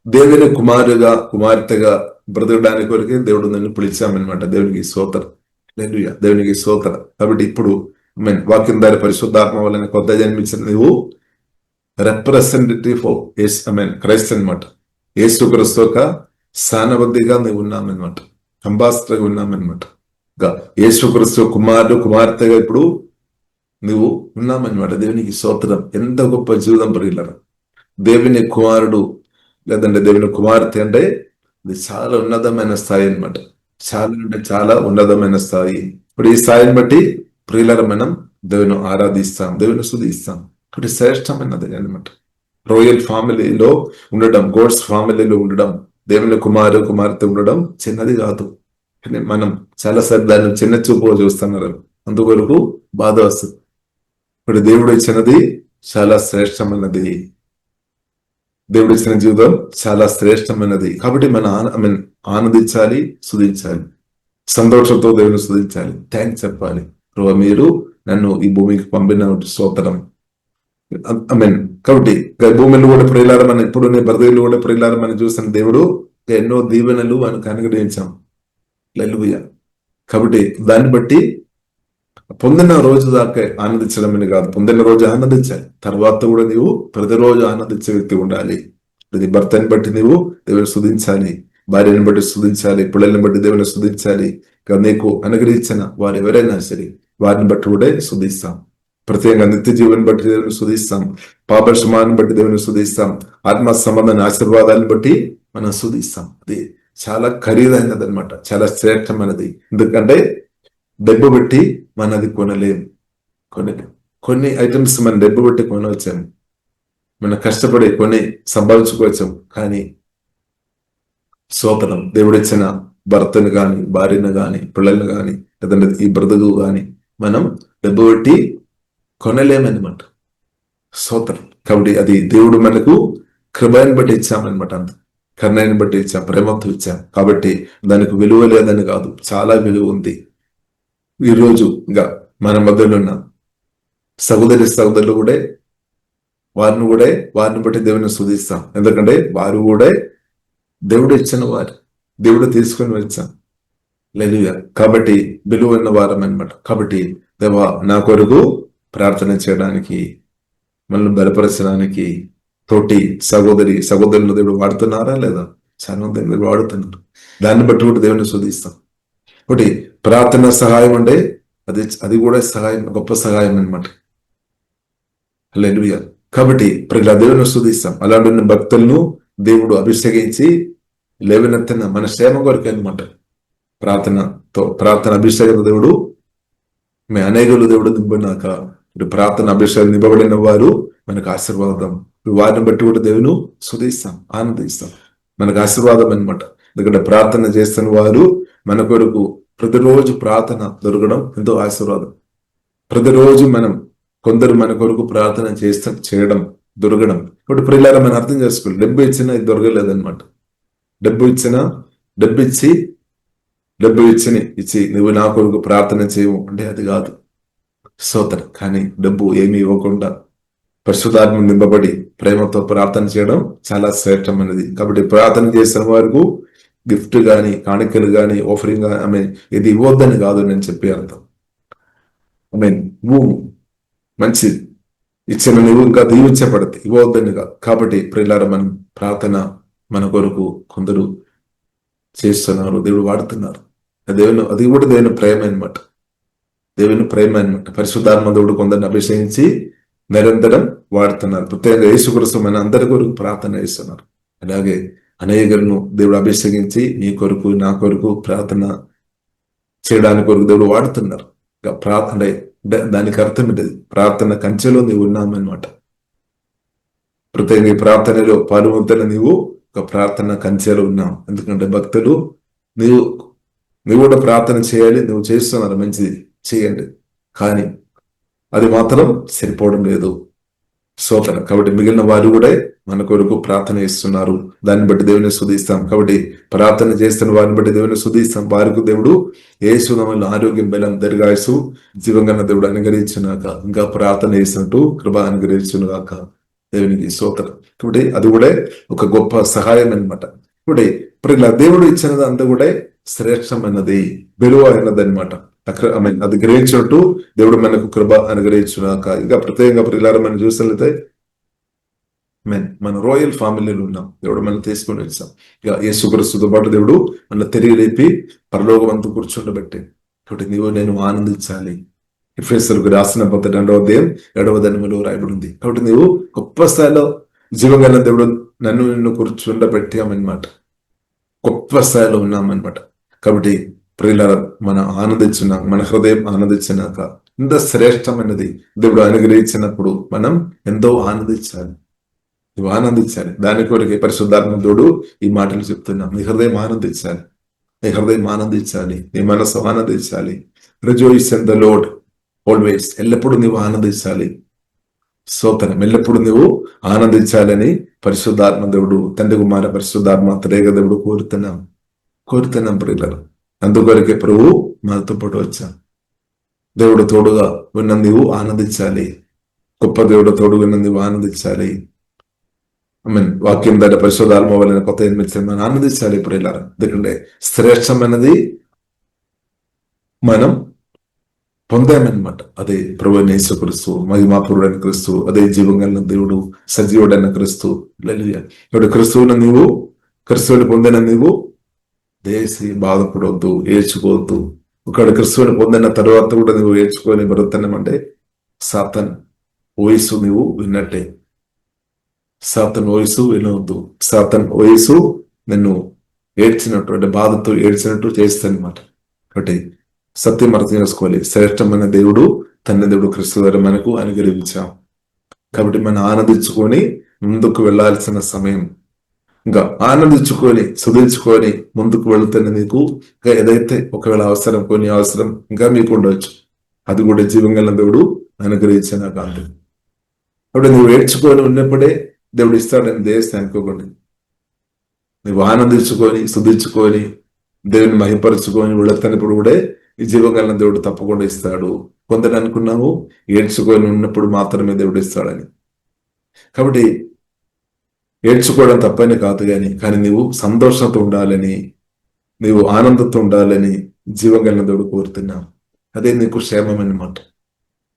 దేవుని కుమారుగా కుమార్తెగా బ్రతకడానికి కొరకే దేవుడు నిన్ను పిలిచామన్నమాట. దేవునికి స్తోత్రం. హల్లెలూయా. దేవునికి స్తోత్రం. కాబట్టి ఇప్పుడు వాక్యం ద్వారా పరిశుద్ధాత్మ వలన కొత్త జన్మించిన నువ్వు రిప్రజెంటేటివ్ క్రైస్ట్ అనమాట. యేసుక్రీస్తు ఒక స్థానబద్ధిగా నువ్వు ఉన్నామన్నమాట, అంబాసిడర్గా ఉన్నామన్నమాట. యేసుక్రీస్తు కుమారుడు కుమార్తెగా ఇప్పుడు నువ్వు ఉన్నామన్నమాట. దేవునికి స్తోత్రం. ఎంత గొప్ప జీవితం ప్రియులారా. దేవుని కుమారుడు లేదంటే దేవుని కుమార్తె అంటే ఇది చాలా ఉన్నతమైన స్థాయి అనమాట. చాలా అంటే చాలా ఉన్నతమైన స్థాయి. ఇప్పుడు ఈ స్థాయిని బట్టి ప్రియులారా మనం దేవుని ఆరాధిస్తాం, దేవుని స్తుతిస్తాం. కాబట్టి శ్రేష్టమైనది అనమాట. రాయల్ ఫ్యామిలీలో ఉండడం, గోడ్స్ ఫ్యామిలీలో ఉండడం, దేవుని కుమార్తె ఉండడం చిన్నది కాదు. కానీ మనం చాలాసార్లు దాన్ని చిన్న చూపుగా చూస్తున్నారు, అందుకొరకు బాధ వస్తుంది. ఇప్పుడు దేవుడు ఇచ్చినది చాలా శ్రేష్టమైనది, దేవుడు ఇచ్చిన జీవితం చాలా శ్రేష్టమైనది. కాబట్టి మనం ఆనందించాలి, స్తుతించాలి, సంతోషంతో దేవుని స్తుతించాలి, థ్యాంక్స్ చెప్పాలి. ప్రభు మీరు నన్ను ఈ భూమికి పంపిన స్తోత్రం. కాబట్టి భూమిలో కూడా ప్రియులారా మనం ఇప్పుడు బ్రతుకులు కూడా ప్రియులారా మనం చూసిన దేవుడు ఎన్నో దీవెనలు మనకు అనుగ్రహించాం. హల్లెలూయా. కాబట్టి దాన్ని బట్టి పొందిన రోజు దాకా ఆనందించడం అని కాదు, పొందిన రోజు ఆనందించాలి, తర్వాత కూడా నీవు ప్రతిరోజు ఆనందించే వ్యక్తి ఉండాలి. నీ భర్తని బట్టి నీవు దేవుని స్తుతించాలి, భార్యని బట్టి స్తుతించాలి, పిల్లల్ని బట్టి దేవుని స్తుతించాలి. నీకు అనుగ్రహించిన వారు ఎవరైనా సరే వారిని బట్టి కూడా స్తుతిస్తాం. ప్రత్యేకంగా నిత్య జీవన్ని బట్టి దేవుని స్తుతిస్తాం, పాపక్షమాన్ని బట్టి దేవుని స్తుతిస్తాం, ఆత్మ సంబంధమైన ఆశీర్వాదాన్ని బట్టి మనం స్తుతిస్తాం. అది చాలా ఖరీదైనది అనమాట, చాలా శ్రేష్టమైనది. ఎందుకంటే డబ్బు పెట్టి మనది కొనలేము. కొన్ని ఐటమ్స్ మనం డబ్బు పెట్టి కొనవచ్చాము, మనం కష్టపడి కొన్ని సంపాదించుకోవచ్చాము. కానీ స్తోత్రం, దేవుడిచ్చిన భర్తను గాని, భార్యను గాని, పిల్లలను గాని, లేదంటే ఈ బ్రతుకు గాని మనం డబ్బు పెట్టి కొనలేమన్నమాట. స్తోత్రం. కాబట్టి అది దేవుడు మనకు కృపను బట్టి ఇచ్చామన్నమాట. అంత కరుణను బట్టి ఇచ్చాం, ప్రేమతో ఇచ్చాం. కాబట్టి దానికి విలువ లేదని కాదు, చాలా విలువ ఉంది. ఈ రోజు ఇంకా మన మధ్యలో ఉన్న సహోదరులు కూడా వారిని బట్టి దేవుని స్తుతిస్తాం. ఎందుకంటే వారు కూడా దేవుడు ఇచ్చిన వారు, దేవుడు తీసుకొని వచ్చాం. హల్లెలూయా. కాబట్టి విలువ ఉన్న వారం అన్నమాట. కాబట్టి దేవా, నా కొరకు ప్రార్థన చేయడానికి, మనల్ని బలపరచడానికి తోటి సహోదరులు దేవుడు వాడుతున్నారా లేదా? చాలా మంది దేవుడు వాడుతున్నారు. దాన్ని బట్టి కూడా దేవుని స్తుతిస్తాం. ఒకటి ప్రార్థన సహాయం అంటే అది కూడా సహాయం, గొప్ప సహాయం అన్నమాట. హల్లెలూయా. కాబట్టి ప్రజల దేవుని స్తుతిస్తాం. అలాంటి భక్తులను దేవుడు అభిషేకించి లేవనెత్తిన మన క్షేమ కొరకు అనమాట. ప్రార్థన అభిషేకం దేవుడు మీ అనేకులు దేవుడు నింపినాక ప్రార్థన అభిషేకం నింపబడిన వారు మనకు ఆశీర్వాదం. వారిని బట్టి కూడా దేవుని స్తుతిస్తాం, ఆనందిస్తాం. మనకు ఆశీర్వాదం అనమాట. ఎందుకంటే ప్రార్థన చేస్తున్న వారు మన కొరకు ప్రతిరోజు ప్రార్థన దొరకడం ఎంతో ఆశీర్వాదం. ప్రతిరోజు కొందరు మన కొరకు ప్రార్థన చేయడం దొరకడం. ఇప్పుడు పిల్లలు మనం అర్థం చేసుకోవాలి. డబ్బు ఇచ్చినా ఇది దొరకలేదన్నమాట. డబ్బు ఇచ్చి నువ్వు నా కొరకు ప్రార్థన చేయవు అంటే అది కాదు. స్తోత్రం. కానీ డబ్బు ఏమీ ఇవ్వకుండా పరిశుద్ధాత్మ నింపబడి ప్రేమతో ప్రార్థన చేయడం చాలా శ్రేష్టమైనది. కాబట్టి ప్రార్థన చేసిన వారికి గిఫ్ట్ గాని, కాணிకలు గాని, ఆఫరింగ్ గాని, ఇది ఇవ్వద్దని కాదు నేను చెప్పే అర్థం. నువ్వు మంచి ఇచ్చిన నువ్వు ఇంకా దీవించబడతాయి, ఇవ్వద్దని కాదు. కాబట్టి ప్రియులారా, మనం ప్రార్థన మన కొరకు కొందరు చేస్తున్నారు, దేవుడు వాడుతున్నారు. అది కూడా దేవుని ప్రేమ అనమాట. పరిశుద్ధాత్మ దేవుడు కొందరిని అభిషేకించి నిరంతరం వాడుతున్నారు. ప్రత్యేకంగా యేసుక్రీస్తు మన అందరి కొరకు ప్రార్థన చేస్తున్నారు. అలాగే అనేకులను దేవుడు అభిషేకించి నీ కొరకు, నా కొరకు ప్రార్థన చేయడానికి కొరకు దేవుడు వాడుతున్నారు. ప్రార్థన దానికి అర్థం ఏంటది? ప్రార్థన కంచెలో నీవు ఉన్నామన్నమాట. ప్రత్యేకంగా ఈ ప్రార్థనలో పాల్గొంటున్న నీవు ఒక ప్రార్థన కంచెలో ఉన్నావు. ఎందుకంటే భక్తులు నువ్వు కూడా ప్రార్థన చేయాలి, నువ్వు చేస్తున్నారు, మంచిది, చేయండి. కానీ అది మాత్రం సరిపోవడం లేదు. స్తోత్రం. కాబట్టి మిగిలిన వారు కూడా మన కొరకు ప్రార్థన చేస్తున్నారు. దాన్ని బట్టి దేవుని స్తుతిస్తాం. కాబట్టి ప్రార్థన చేస్తున్న వారిని బట్టి దేవుని స్తుతిస్తాం. వారికి దేవుడు యేసు నామములో ఆరోగ్యం, బలం, దీర్ఘాయుసు, జీవంగల దేవుడు అనుగ్రహించుగాక. ఇంకా ప్రార్థన చేసినట్టు కృప అనుగ్రహించుగాక. దేవునికి స్తోత్రం. కాబట్టి అది కూడా ఒక గొప్ప సహాయం అనమాట. ఇప్పుడు ఇలా దేవుడు ఇచ్చినది అంతా కూడా శ్రేష్టమైనది, విలువైనది అనమాట. అది గ్రహించినట్టు దేవుడు మనకు కృప అనుగ్రహించుగాక. ఇంకా ప్రత్యేకంగా పిల్లలు మనం చూసినట్లయితే మన రాయల్ ఫ్యామిలీలో ఉన్నాం. దేవుడు మనం తీసుకొని వచ్చాం. ఇక యేసుక్రీస్తుతో పాటు దేవుడు మన తిరిగి లేపి పరలోకం అంతా కూర్చుండబెట్టే. కాబట్టి నీవు నేను ఆనందించాలి. ఎఫెసీయులకు రాసిన 2వ అధ్యాయం 7వ వచనంలో రాయబడి ఉంది. కాబట్టి నీవు గొప్ప స్థాయిలో జీవంగల దేవుడు నిన్ను కూర్చుండబెట్టామన్నమాట. గొప్ప స్థాయిలో ఉన్నామన్నమాట. కాబట్టి ప్రియులారా, మనం ఆనందించున్నాం, మన హృదయం ఆనందించినాక ఇంత శ్రేష్టమైనది దేవుడు అనుగ్రహించినప్పుడు మనం ఎంతో ఆనందించాలి. నువ్వు ఆనందించాలి. దాని కొరకే పరిశుద్ధాత్మ దేవుడు ఈ మాటలు చెప్తున్నాం. నీ హృదయం ఆనందించాలి, నీ మనసు ఆనందించాలి. Rejoice in the Lord always. ఎల్లప్పుడూ నువ్వు ఆనందించాలి. స్తోత్రం. ఎల్లప్పుడూ నువ్వు ఆనందించాలని పరిశుద్ధాత్మ దేవుడు, తండ్రి కుమార పరిశుద్ధాత్మ త్రేగ దేవుడు కోరుతున్నాం ప్రియులారా. అందుకొరకే ప్రభు మనతో పాటు వచ్చాం. దేవుడు తోడుగా ఉన్న నీవు ఆనందించాలి. గొప్ప దేవుడు తోడుగా ఉన్న నీవు ఆనందించాలి. వాక్యం ద్వారా పరిశుద్ధాత్మ వలన కొత్త జన్మించిన మనం ఆనందించాలి ప్రియులారా. ఎందుకంటే శ్రేష్టమైనది మనం పొందామన్నమాట. అదే ప్రభు యేసుక్రీస్తు, మహిమాపురుడైన క్రీస్తు, అదే జీవంగల దేవుడు, సజీవుడైన క్రీస్తు. ఇప్పుడు క్రీస్తువుని పొందిన నీవు దేశీ బాధపడవద్దు, ఏడ్చుకోవద్దు. ఒకడు క్రీస్తువుని పొందిన తర్వాత కూడా నువ్వు ఏడ్చుకొని బ్రతనమంటే సాతాన్ వయసు నువ్వు విన్నట్టే. సాతాన్ వయసు వినవద్దు. సాతాన్ వయసు నిన్ను ఏడ్చినట్టు, అంటే బాధతో ఏడ్చినట్టు చేస్తానమాట. కాబట్టి సత్యం అర్థం చేసుకోవాలి. శ్రేష్టమైన దేవుడు, తండ్రి దేవుడు క్రీస్తు ద్వారా మనకు అనుగ్రహించాం. కాబట్టి మనం ఆనందించుకొని ముందుకు వెళ్లాల్సిన సమయం. ఇంకా ఆనందించుకొని సుధించుకొని ముందుకు వెళుతున్న నీకు ఇంకా ఏదైతే ఒకవేళ కొన్ని అవసరం ఇంకా మీకు ఉండవచ్చు, అది కూడా జీవంగల దేవుడు అనుగ్రహించిన కాదు. అప్పుడు నువ్వు ఏడ్చుకొని ఉన్నప్పుడే దేవుడు ఇస్తాడని దేశం అనుకోకండి. నువ్వు ఆనందించుకొని సుధించుకొని దేవుని మహిపరుచుకొని వెళుతున్నప్పుడు కూడా ఈ జీవగల దేవుడు తప్పకుండా ఇస్తాడు. కొందరు అనుకున్నావు ఏడ్చుకొని ఉన్నప్పుడు మాత్రమే దేవుడు ఇస్తాడని. కాబట్టి ఏడ్చుకోవడం తప్పని కాదు కానీ నీవు సంతోషంతో ఉండాలని, నీవు ఆనందంతో ఉండాలని జీవగల దేవుడు కోరుతున్నావు. అదే నీకు క్షేమం అన్నమాట.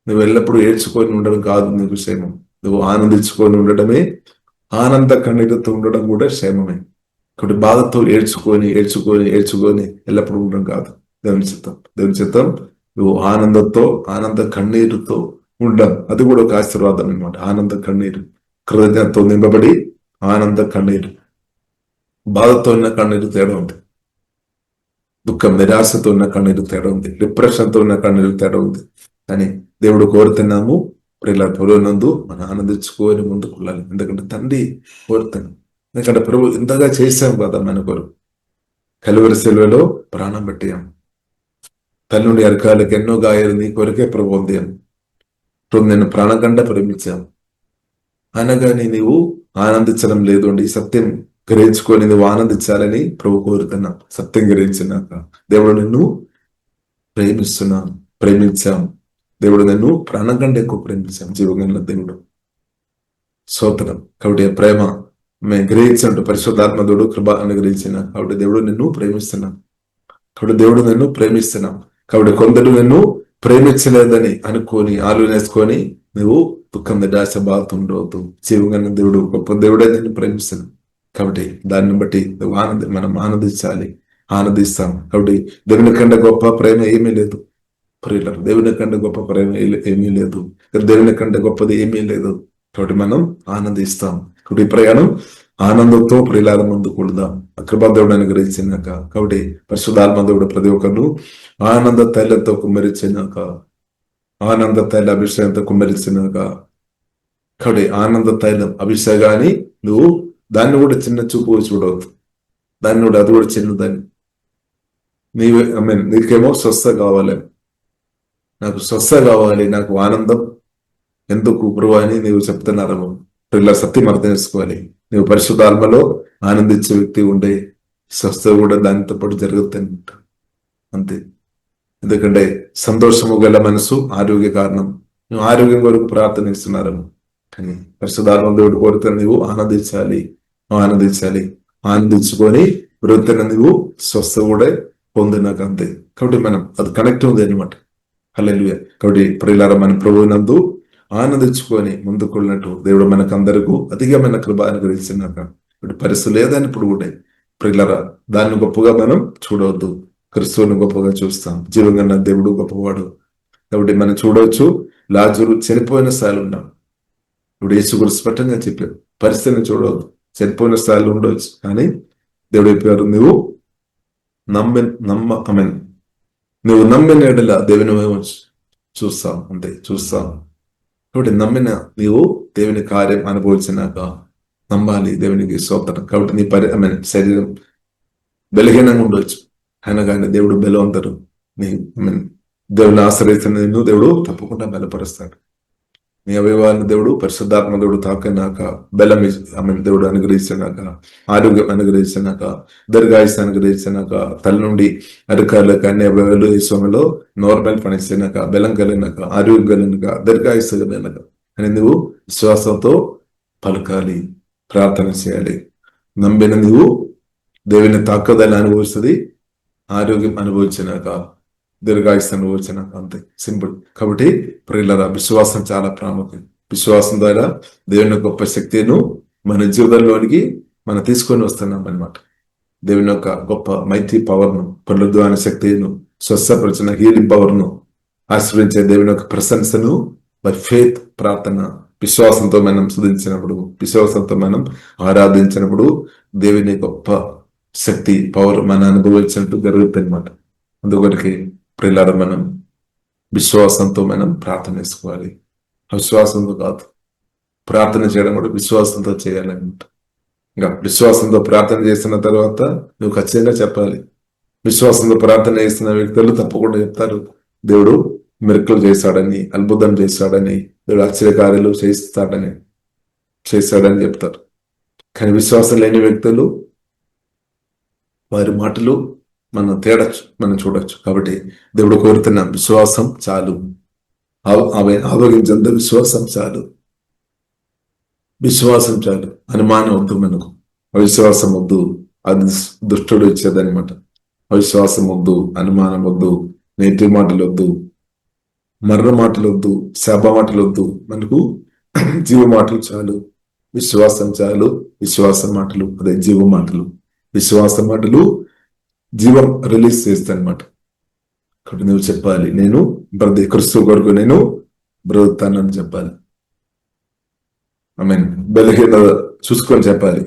నువ్వు ఎల్లప్పుడూ ఏడ్చుకొని ఉండడం కాదు నీకు క్షేమం, నువ్వు ఆనందించుకొని ఉండడమే, ఆనంద కన్నీటితో ఉండడం కూడా క్షేమమే. కాబట్టి బాధతో ఏడ్చుకొని ఎల్లప్పుడూ ఉండడం కాదు దేవుని చిత్తం నువ్వు ఆనందంతో, ఆనంద కన్నీరుతో ఉండడం, అది కూడా ఒక ఆశీర్వాదం అనమాట. ఆనంద కన్నీరు, కృతజ్ఞతతో నింపబడి ఆనంద కన్నీరు. బాధతో ఉన్న కన్నీరు తేడా ఉంది, దుఃఖం నిరాశతో ఉన్న కన్నీరు తేడా ఉంది, డిప్రెషన్తో ఉన్న కన్నీరు తేడా ఉంది. కానీ దేవుడు కోరుతున్నాము ఇలా నందు మనం ఆనందించుకొని ముందుకు వెళ్ళాలి. ఎందుకంటే తండ్రి కోరుతున్నాం, ఎందుకంటే ప్రభు ఇంతగా చేశాం కదా మన కొరకు. కలువరి సెలవులో ప్రాణం పెట్టాం, తల్లి నుండి అరకాలకి ఎన్నో గాయాలు నీ కొరకే ప్రభు పొందాం. నేను ప్రాణం కంటే ప్రేమించాం అనగానే నీవు ఆనందించడం లేదు అండి. సత్యం గ్రహించుకొని నువ్వు ఆనందించాలని ప్రభు కోరుతున్నాం. సత్యం గ్రహించినాక దేవుడు నిన్ను ప్రేమించాం. దేవుడు నిన్ను ప్రాణం కంటే ఎక్కువ ప్రేమించాం. జీవగల దేవుడు స్తోత్రం. కాబట్టి ప్రేమ మేము గ్రహించినట్టు పరిశుద్ధాత్మ దేవుడు కృప అనుగ్రహించిన కాబట్టి దేవుడు నిన్ను ప్రేమిస్తున్నాం. కాబట్టి కొందరు నిన్ను ప్రేమించలేదని అనుకొని ఆలోచించుకొని నువ్వు దుఃఖం నిరాశ బాధతో ఉండవద్దు. జీవగల దేవుడు గొప్ప దేవుడే నిన్ను ప్రేమిస్తున్నాం. కాబట్టి దాన్ని బట్టి నువ్వు మనం ఆనందిస్తాం. కాబట్టి దేవుని కంటే గొప్ప ప్రేమ ఏమీ లేదు ప్రియులారా. దేవుని కంటే గొప్ప ప్రేమ ఏమీ లేదు, దేవుని కంటే గొప్పది ఏమీ లేదు. కాబట్టి మనం ఆనందిస్తాం. కాబట్టి ప్రయాణం ఆనందంతో ప్రియులార ముందుకు వెళదాం. కృపా దేవుడు అనుగ్రహించినాక, కాబట్టి పరిశుద్ధాత్మ దేవుడు ప్రతి ఒక్కరు ఆనంద తైలంతో కుమ్మరించినాక, ఆనంద తైల అభిషేకంతో కుమ్మరించినాక, కాబట్టి ఆనంద తైలం అభిషేకాన్ని నువ్వు దాన్ని కూడా చిన్న చూపు చూడవద్దు, దాన్ని కూడా అది కూడా చిన్నదాన్ని. నీకేమో స్వస్థ కావాలి, నాకు స్వస్థ కావాలి, నాకు ఆనందం ఎందుకు ప్రభు అని నీవు చెప్తున్నారు. ఇలా సత్యం అర్థం చేసుకోవాలి. నువ్వు పరిశుద్ధాత్మలో ఆనందించే వ్యక్తి ఉండే స్వస్థ కూడా దానితో పాటు జరుగుతుంది అంతే. ఎందుకంటే సంతోషము గల మనసు ఆరోగ్య కారణం. నువ్వు ఆరోగ్యం కొరకు ప్రార్థనిస్తున్నారు, కానీ పరిశుద్ధాత్మ దేవుడు కోరితే నువ్వు ఆనందించుకొని వృత్తిని నువ్వు స్వస్థ కూడా పొందినాక అంతే. కాబట్టి మనం అది కనెక్ట్ ఉంది అనమాట. హల్లెలూయా. కాబట్టి ప్రియులారా, మన ప్రభువునందు ఆనందించుకొని ముందుకున్నట్టు దేవుడు మనకందరికీ అధికమైన కృప అనుగ్రహించినాక పరిస్థితి లేదని ఇప్పుడు కూడా ప్రియులారా దాన్ని గొప్పగా మనం చూడవద్దు, క్రిస్తువుని గొప్పగా చూస్తాం. జీవంగా దేవుడు గొప్పవాడు. కాబట్టి మనం చూడవచ్చు, లాజరు చనిపోయిన స్థాయిలో ఉన్నాం. ఇప్పుడు యేసు గురు స్పష్టంగా చెప్పారు, పరిస్థితిని చూడవద్దు, చనిపోయిన స్థాయిలో ఉండవచ్చు. కానీ దేవుడు చెప్పారు, నువ్వు నమ్మిన ఎడల దేవుని చూస్తాం, అంతే చూస్తాం. కాబట్టి నమ్మిన నీవు దేవుని కార్యం అనుభవించినాక నమ్మాలి దేవునికి స్తోత్రం. కాబట్టి నీ శరీరం బలహీనంగా ఉండవచ్చు, అయినా కానీ దేవుడు బలవంతుడు. దేవుని ఆశ్రయిస్తున్న నిన్ను దేవుడు తప్పకుండా బలపరుస్తాడు. నీ అవయవాలను దేవుడు పరిశుద్ధాత్మ దేవుడు తాకినాక బలం దేవుడు అనుగ్రహించినాక, ఆరోగ్యం అనుగ్రహించినాక, దీర్ఘాయుస్సు అనుగ్రహించినాక, తల్లి నుండి అధికారులకు అన్ని అవయవాలు ఈ సమయంలో నార్మల్ పనిచ్చినాక, బలం కలిగినాక, ఆరోగ్యం కలిగినాక, దీర్ఘాయుస్సు కలిగినాక అని నువ్వు విశ్వాసంతో పలకాలి, ప్రార్థన చేయాలి. నమ్మిన నువ్వు దేవుని తాకదాన్ని అనుభవిస్తుంది, ఆరోగ్యం అనుభవించినాక, దీర్ఘాయుస్సు అనుభవించినాక, అంతే సింపుల్. కాబట్టి ప్రియులారా, విశ్వాసం చాలా ప్రాముఖ్యం. విశ్వాసం ద్వారా దేవుని గొప్ప శక్తిను మన జీవితంలోనికి మనం తీసుకొని వస్తున్నాం అనమాట. దేవుని యొక్క గొప్ప మైటీ పవర్ను, పునరుద్ధాన శక్తిను, స్వస్థపరిచిన హీలింగ్ పవర్ను, ఆశ్రయించే దేవుని యొక్క ప్రశంసను బై ఫెయిత్ ప్రార్థన, విశ్వాసంతో మనం స్తుతించినప్పుడు, విశ్వాసంతో మనం ఆరాధించినప్పుడు దేవుని గొప్ప శక్తి పవర్ మనం అనుభవించినట్టు జరుగుతుంది అనమాట. అందుకొరికి ప్రియులారా, మనం విశ్వాసంతో మనం ప్రార్థన చేసుకోవాలి. అవిశ్వాసంతో కాదు, ప్రార్థన చేయడం కూడా విశ్వాసంతో చేయాలన్నమాట. ఇంకా విశ్వాసంతో ప్రార్థన చేసిన తర్వాత నువ్వు ఖచ్చితంగా చెప్పాలి. విశ్వాసంతో ప్రార్థన చేస్తున్న వ్యక్తులు తప్పకుండా చెప్తారు, దేవుడు మిరకలు చేశాడని, అద్భుతం చేశాడని, దేవుడు ఆశ్చర్యకార్యాలు చేశాడని చెప్తారు. కానీ విశ్వాసం లేని వ్యక్తులు వారి మాటలు మనం తేడచ్చు, మనం చూడొచ్చు. కాబట్టి దేవుడు కోరుతున్న విశ్వాసం చాలు, ఆవగించంత విశ్వాసం చాలు, విశ్వాసం చాలు. అనుమానం వద్దు, మనకు అవిశ్వాసం వద్దు, అది దుష్టుడు ఇచ్చేదనమాట. అవిశ్వాసం వద్దు, అనుమానం వద్దు, నేటి మాటలు వద్దు, మరణ మాటలు వద్దు, శాప మాటలు వద్దు. మనకు జీవ మాటలు చాలు, విశ్వాసం చాలు. విశ్వాస మాటలు అదే జీవ మాటలు. విశ్వాస మాటలు జీవం రిలీజ్ చేస్తానమాట. కాబట్టి నువ్వు చెప్పాలి, నేను క్రీస్తు కొరకు నేను బ్రతుకుతానని చెప్పాలి. బలహీన చూసుకొని చెప్పాలి,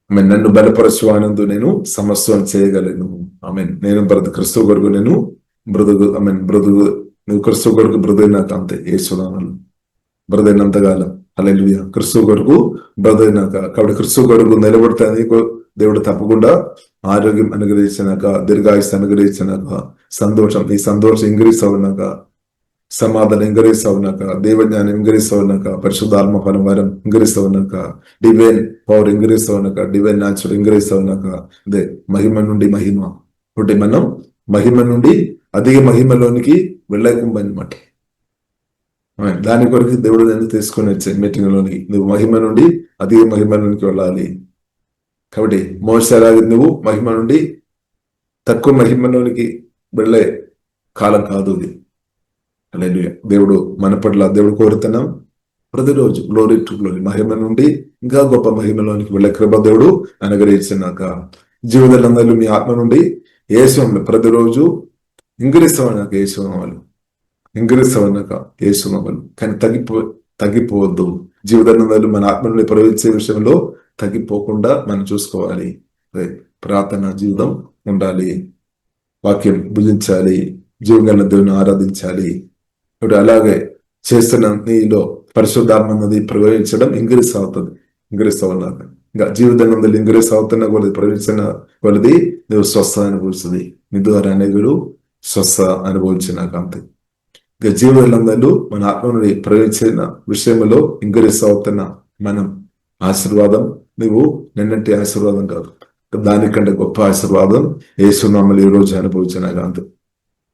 నన్ను బలపరచు ఆనందు నేను సమస్యను చేయగలను. నేను క్రీస్తు కొరకు నేను బ్రతుకు నువ్వు క్రీస్తు కొరకు బ్రతుకున్నాక అంతే. యేసునామములో బ్రతుకున్నంతకాలం హల్లెలూయా. క్రీస్తు కొరకు బ్రతుకున్నాక, కాబట్టి క్రీస్తు కొరకు నిలబడతానికి దేవుడు తప్పకుండా ఆరోగ్యం అనుగ్రహించినాక, దీర్ఘాయుస్సు అనుగ్రహించినాక, సంతోషం, ఈ సంతోషం ఇంక్రీస్ అవునాక, సమాధానం ఇంక్రీస్ అవునాక, దేవజ్ఞానం ఇంక్రీస్ అవునాక, పరిశుద్ధాత్మ ఫలం ఇంక్రీస్ అవునాక, డివైన్ పవర్ ఇంక్రీస్ అవునాక, డివైన్ న్యాచురల్ ఇంక్రీస్ అవునాక, అదే మహిమ నుండి మహిమ. ఒకటి మనం మహిమ నుండి అధిక మహిమలోనికి వెళ్ళకుంబనమాట. దాని కొరకు దేవుడు దాన్ని తీసుకొని వచ్చాయి మీటింగ్ లోనికి. నువ్వు మహిమ నుండి అధిక మహిమలోనికి వెళ్ళాలి. కాబట్టి మోసలాగా నువ్వు మహిమ నుండి తక్కువ మహిమలోనికి వెళ్ళే కాలం కాదు ఇది. హల్లెలూయా. దేవుడు మన పట్ల దేవుడు కోరుతున్నాం ప్రతిరోజు గ్లోరీ టు గ్లోరీ, మహిమ నుండి ఇంకా గొప్ప మహిమలోనికి వెళ్ళే కృప దేవుడు అనుగ్రహించినాక, జీవితంలో మీ ఆత్మ నుండి యేసునామములో ప్రతిరోజు ఇంగిరిస్తామన్నాక, యేసునామములో ఇంగిరిస్తామన్నాక, యేసునామములో. కానీ తగ్గిపోవద్దు. జీవితంలో మన ఆత్మ నుండి ప్రవహించే విషయంలో తగ్గిపోకుండా మనం చూసుకోవాలి. ప్రార్థన జీవితం ఉండాలి, వాక్యం భుజించాలి, జీవంగా దేవుని ఆరాధించాలి. ఇప్పుడు అలాగే చేస్తున్న నీలో పరిశుద్ధాత్మ అన్నది ప్రవహించడం ఇంక్రీస్ అవుతుంది. ఇంక్రీస్ అవ్వాలి. ఇంకా జీవితంలో ఇంక్రీస్ అవుతున్న కొలది, ప్రవహించిన కొలది నువ్వు స్వస్థ అనుభవిస్తుంది. మీ ద్వారా అనేకులు స్వస్థ అనుభవించినాక అంతే. ఇక జీవితంలో మన ఆత్మ నుండి ప్రవహించిన విషయంలో ఇంక్రీస్ అవుతున్న మనం ఆశీర్వాదం, నువ్వు నిన్నటి ఆశీర్వాదం కాదు, దానికంటే గొప్ప ఆశీర్వాదం యేసునామములో ఈ రోజు అనుభవించినాక అంతే.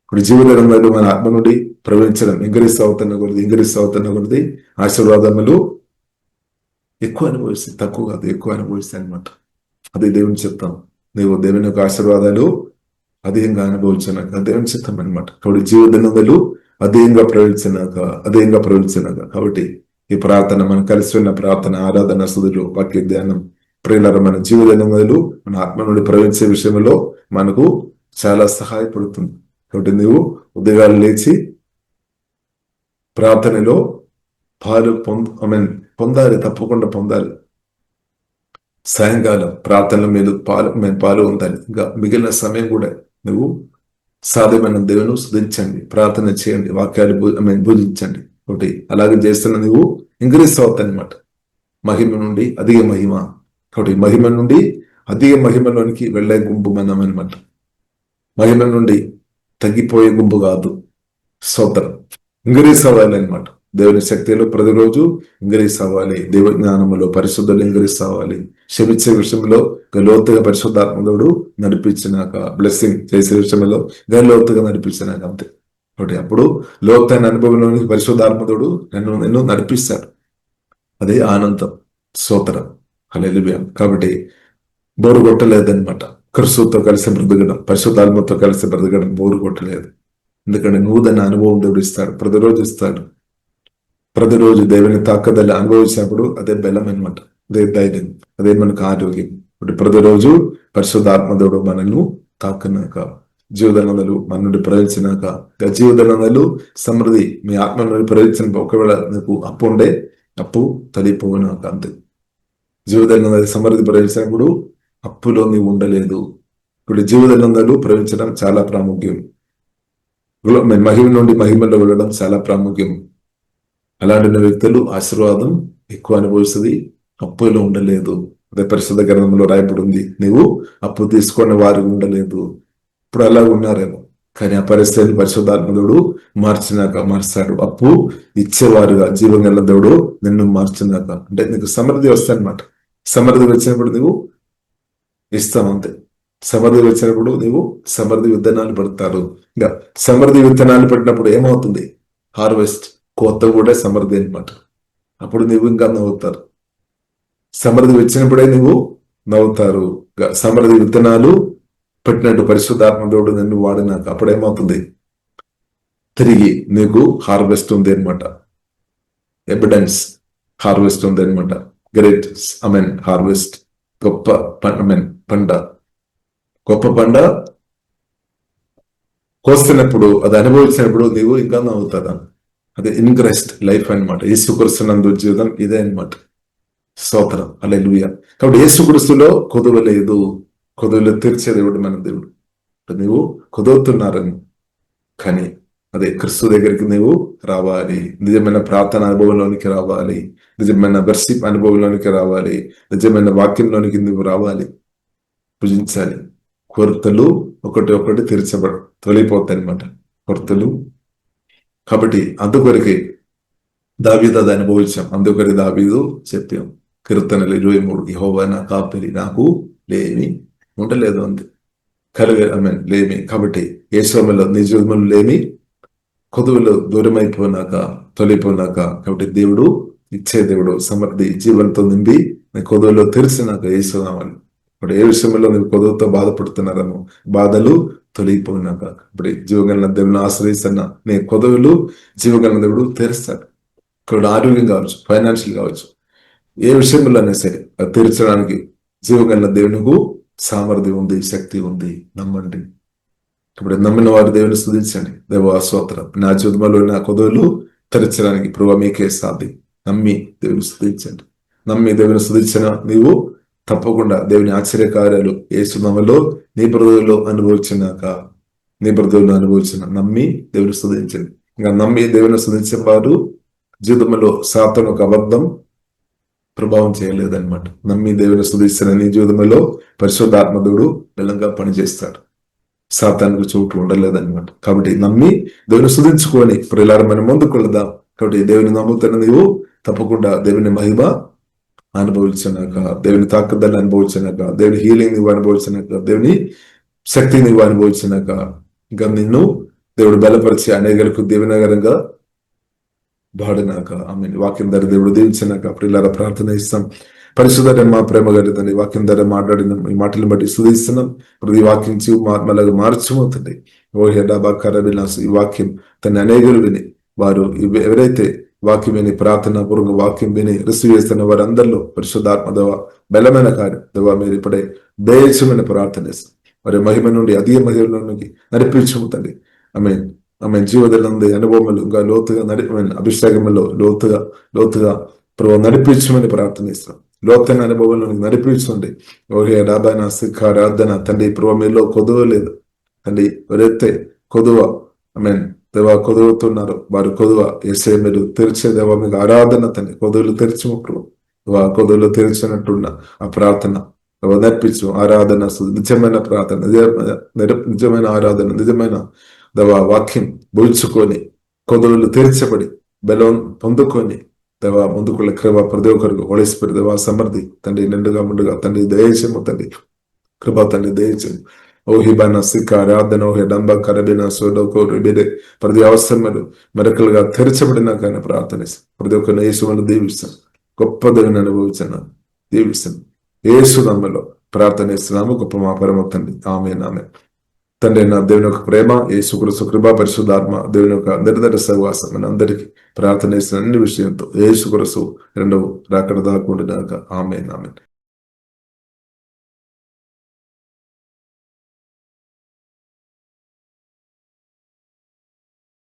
ఇప్పుడు జీవితంలో మన ఆత్మ నుండి ప్రవహించడం ఇంక్రీస్ అవుతున్న కొద్ది ఆశీర్వాదములు ఎక్కువ అనుభవిస్తాయి, తక్కువ కాదు, ఎక్కువ అనుభవిస్తాయి అనమాట. అది దేవుని చిత్తం. నువ్వు దేవుని యొక్క ఆశీర్వాదాలు అధికంగా అనుభవించినాక దేవుని చిత్తం అనమాట. కాబట్టి జీవితంలో అధికంగా ప్రవహించినాక కాబట్టి ఈ ప్రార్థన, మనం కలిసి ఉన్న ప్రార్థన, ఆరాధన, స్తుతులు, వాక్య ధ్యానం, ప్రియులారా, మన జీవితంలో మన ఆత్మ నుండి ప్రవహించే విషయంలో మనకు చాలా సహాయపడుతుంది. కాబట్టి నువ్వు ఉదయాలు లేచి ప్రార్థనలో పాలు పొందాలి, తప్పకుండా పొందాలి. సాయంకాలం ప్రార్థనలో మీరు పాలు పొందాలి. ఇంకా మిగిలిన సమయం కూడా నువ్వు సాధ్యమైన దేవుని స్తుతించండి, ప్రార్థన చేయండి, వాక్యాలు భుజించండి. ఒకటి అలాగే చేస్తున్న నువ్వు ఇంక్రీస్ అవుతాయి అనమాట. మహిమ నుండి అధిక మహిమ. కాబట్టి మహిమ నుండి అధిక మహిమలోనికి వెళ్ళే గుంపు మనం అనమాట. మహిమ నుండి తగ్గిపోయే గుంపు కాదు. స్తోత్రం. ఇంక్రీస్ అవ్వాలి అనమాట. దేవుని శక్తిలో ప్రతిరోజు ఇంక్రీస్ అవ్వాలి. దేవ జ్ఞానములో పరిశుద్ధులు ఇంక్రీస్ అవ్వాలి. క్షమించే విషయంలో లోతుగా పరిశుద్ధాత్మడు నడిపించినాక, బ్లెస్సింగ్ చేసే విషయంలో లోతుగా నడిపించినాక అంతే. ఒకటి అప్పుడు లోతైన అనుభవంలోనికి పరిశుద్ధాత్మడు నిన్ను నడిపిస్తాడు. అదే ఆనందం. స్తోత్రం. హల్లెలూయా. కాబట్టి బోరు కొట్టలేదనమాట. క్రీస్తుతో కలిసి బ్రతకడం, పరిశుద్ధాత్మతో కలిసి బ్రతకడం బోరు కొట్టలేదు. ఎందుకంటే నూతన అనుభవం దేవుడు ఇస్తాడు, ప్రతిరోజు ఇస్తాడు. ప్రతిరోజు దేవుని తాకదలు అనుభవించినప్పుడు అదే బలం అనమాట, అదే ధైర్యం, అదే మనకు ఆరోగ్యం. ప్రతిరోజు పరిశుద్ధాత్మదేవుడు మనల్ని తాకినాక, జీవదనలు మన నుండి ప్రవహించినాక, జీవదనలు సమృద్ధి మీ ఆత్మ నుండి ప్రవహించిన, ఒకవేళ నీకు అప్పు ఉండే అప్పు తొలిపోయినాక అంతే. జీవదనలు సమృద్ధి ప్రవహించినప్పుడు అప్పులో నీవు ఉండలేదు. ఇప్పుడు జీవదనలు ప్రవహించడం చాలా ప్రాముఖ్యం. మహిమ నుండి మహిమలో వెళ్ళడం చాలా ప్రాముఖ్యం. అలాంటి వ్యక్తులు ఆశీర్వాదం ఎక్కువ అనుభవిస్తుంది, అప్పులో ఉండలేదు. అదే పరిశుద్ధ గ్రంథంలో రాయబడి ఉంది, నీవు అప్పు తీసుకునే వారు ఉండలేదు. ఇప్పుడు అలా ఉన్నారేమో, కానీ ఆ పరిస్థితిని పరిశుద్ధాత్మ మార్చాడు. అప్పు ఇచ్చేవారుగా జీవం గల దేవుడు నిన్ను మార్చినాక, అంటే నీకు సమృద్ధి వస్తాయన్నమాట. సమృద్ధి వచ్చినప్పుడు నువ్వు ఇస్తావు అంతే. సమృద్ధి వచ్చినప్పుడు నువ్వు సమృద్ధి విత్తనాలు పెడతారు. ఇంకా సమృద్ధి విత్తనాలు పెట్టినప్పుడు ఏమవుతుంది? హార్వెస్ట్, కోత కూడా సమృద్ధి అనమాట. అప్పుడు నువ్వు ఇంకా నవ్వుతారు. సమృద్ధి వచ్చినప్పుడే నువ్వు నవ్వుతారు. సమృద్ధి విత్తనాలు పెట్టినట్టు పరిశుద్ధాత్మ దేవుడు నన్ను వాడినాక అప్పుడేమవుతుంది? తిరిగి నీకు హార్వెస్ట్ ఉంది అనమాట. ఎవిడెన్స్ హార్వెస్ట్ ఉంది అనమాట. గ్రేట్ హార్వెస్ట్, గొప్ప పంట. గొప్ప పంట కోస్తున్నప్పుడు, అది అనుభవించినప్పుడు నీవు ఇంకా నవ్వుతారా? అదే ఇన్క్రెస్ట్ లైఫ్ అనమాట. యేసుక్రీస్తునందు జీవితం ఇదే అనమాట. స్తోత్రం, హల్లెలూయా. కాబట్టి యేసుక్రీస్తులో కొదువ లేదు. కొదువులో తీర్చే దేవుడు మన దేవుడు. నీవు కొదువుతున్నారని, కానీ అదే క్రిస్తు దగ్గరికి నీవు రావాలి. నిజమైన ప్రార్థన అనుభవంలోనికి రావాలి. నిజమైన వర్షిప్ అనుభవంలోనికి రావాలి. నిజమైన వాక్యంలోనికి నువ్వు రావాలి. పూజించాలి. కొరతలు ఒకటి తొలిపోతాయి అనమాట, కొరతలు. కాబట్టి అందుకొరికి దావీదు అది అనుభవించాం. అందుకొరి దావీదు చెప్పాం కీర్తనలు 23, యెహోవా నా కాపరి, నాకు లేమి ఉండలేదు అంది. లేమి. కాబట్టి ఏ సమయంలో నీ జీవితంలో లేమి, కొదువులు దూరమైపోయినాక, తొలిపోయినాక, కాబట్టి దేవుడు ఇచ్చే దేవుడు, సమృద్ధి జీవంతో నింపి కొదువులో తెరిచినాక ఏసునామని. ఇప్పుడు ఏ విషయంలో నువ్వు కొదువుతో బాధపడుతున్నారనో, బాధలు తొలగిపోయినాక ఇప్పుడు జీవగలన దేవుని ఆశ్రయిస్తున్న నీ కొదువులు జీవగలన దేవుడు తెరుస్తాడు. ఇక్కడ ఆరోగ్యం కావచ్చు, ఫైనాన్షియల్ కావచ్చు, ఏ విషయంలోనే సరే అది తీర్చడానికి జీవగలన దేవునికి సామర్థ్యం ఉంది, శక్తి ఉంది. నమ్మండి. ఇప్పుడు నమ్మిన వారు దేవుని స్తుతించండి. దేవ స్తోత్రం, నా జీవితంలో నా కొదువులు తెరచడానికి ప్రభువా మీకే సాధ్యం. నమ్మి దేవుని స్తుతించండి. నమ్మి దేవుని స్తుతించిన నీవు తప్పకుండా దేవుని ఆశ్చర్యకార్యాలు యేసు నామములో నీ బ్రతుకులో అనుభవించినాక, నమ్మి దేవుని స్తుతించండి. ఇంకా నమ్మి దేవుని స్తుతించే వారు జీవితంలో సాతాను ఒక అబద్ధం ప్రభావం చేయలేదన్నమాట. నమ్మి దేవుని స్తుతిస్తున్న నీ జీవితంలో పరిశుద్ధాత్మ దేవుడు బలంగా పనిచేస్తాడు. సాతానుకు చోటు ఉండలేదన్నమాట. కాబట్టి నమ్మి దేవుని స్తుతించుకొని ప్రియులారా మనం ముందుకు వెళదాం. కాబట్టి దేవుని నమ్ముతున్న నీవు తప్పకుండా దేవుని మహిమ అనుభవించినాక, దేవుని తాకదాన్ని అనుభవించినాక, దేవుని హీలింగ్ నువ్వు అనుభవించినాక, దేవుని శక్తి నువ్వు అనుభవించినాక, ఇంకా నిన్ను దేవుడు బలపరిచి అనేకలకు దీవెనకరంగా వాడినాక, ఆమె వాక్యం ద్వారా దేవుడు దీవించినాక అప్పుడు ఇలా ప్రార్థన ఇస్తాం. పరిశుద్ధ మా ప్రేమ కలిగిన వాక్యం ద్వారా మాట్లాడిన ఈ మాటలను బట్టి స్తుతిస్తున్నాం. ఇప్పుడు ఈ వాక్యం మళ్ళీ మార్చమవుతుంది. ఓహే డాబా కరబిలాస్, ఈ వాక్యం తన అనేకులు విని వారు ఎవరైతే వాక్యం విని ప్రార్థన పూర్వక వాక్యం విని రిసీవ్ చేస్తున్న వారందరిలో పరిశుద్ధాత్మ దేవ బలమైన కార్యం దేవ మీరు ఇప్పుడే దయచేయమని ప్రార్థన చేస్తాం. వారి మహిమ నుండి అధిక మహిమలోనికి నడిపించుకుంటండి. ఆమె జీవదలంది అనుభవములు ఇంకా లోతుగా అభిషేకములో లోతుగా ప్రభు నడిపించమని ప్రార్థనిస్తాం. లోతైన అనుభవంలోనికి నడిపించండి. ఓహే రాబాయన శిఖారాధన తండ్రి ప్రభు మీలో కొదువలేదు తండ్రి. ఎవరైతే కొదువ దేవా కొదువుతున్నారు వారు కొదువ ఏసే మీరు తెరిచే దేవా మీకు ఆరాధన తండ్రి. కొదువులు తెరిచినప్పుడు కొదువులు తెరిచినట్టున్న ఆ ప్రార్థన నడిపించు. ఆరాధన నిజమైన ప్రార్థన, నిజమైన ఆరాధన, నిజమైన దేవా వాక్యం బోల్చుకొని కొదువులు తెరిచబడి బలం పొందుకొని దేవా ముందుకున్న కృప ప్రతి ఒక్కరికి హోళిస్పిరి దేవా సమృద్ధి తండ్రి నిండుగా ముందుగా తండ్రి దయచేము తండ్రి. కృప తండ్రి దయచేము. ఓహిబాన సిక్క ఆరాధన ఓహే డంబ కరబిన సోడోకో రిబిడే ప్రతి అవసరములు మెరకలుగా తెరచబడినా కానీ ప్రార్థనిస్తాం. ప్రతి ఒక్కరిని యేసుని దీవిస్తాను. గొప్ప దేవుని అనుభవించాను, దీవిస్తాను. యేసు నామములో ప్రార్థనిస్తున్నాము. గొప్ప మా పరమ తండ్రి, ఆమేన్. ఆమేన్. తండ్రి నా దేవుని యొక్క ప్రేమ, యేసుక్రీస్తు కృప, పరిశుద్ధాత్మ దేవుని యొక్క నిరంతర సహవాసం మన అందరికీ ప్రార్థన చేసిన అన్ని విషయంతో యేసుక్రీస్తు రెండవ రాకడ దాకా ఉండుగాక. ఆమేన్. ఆమేన్.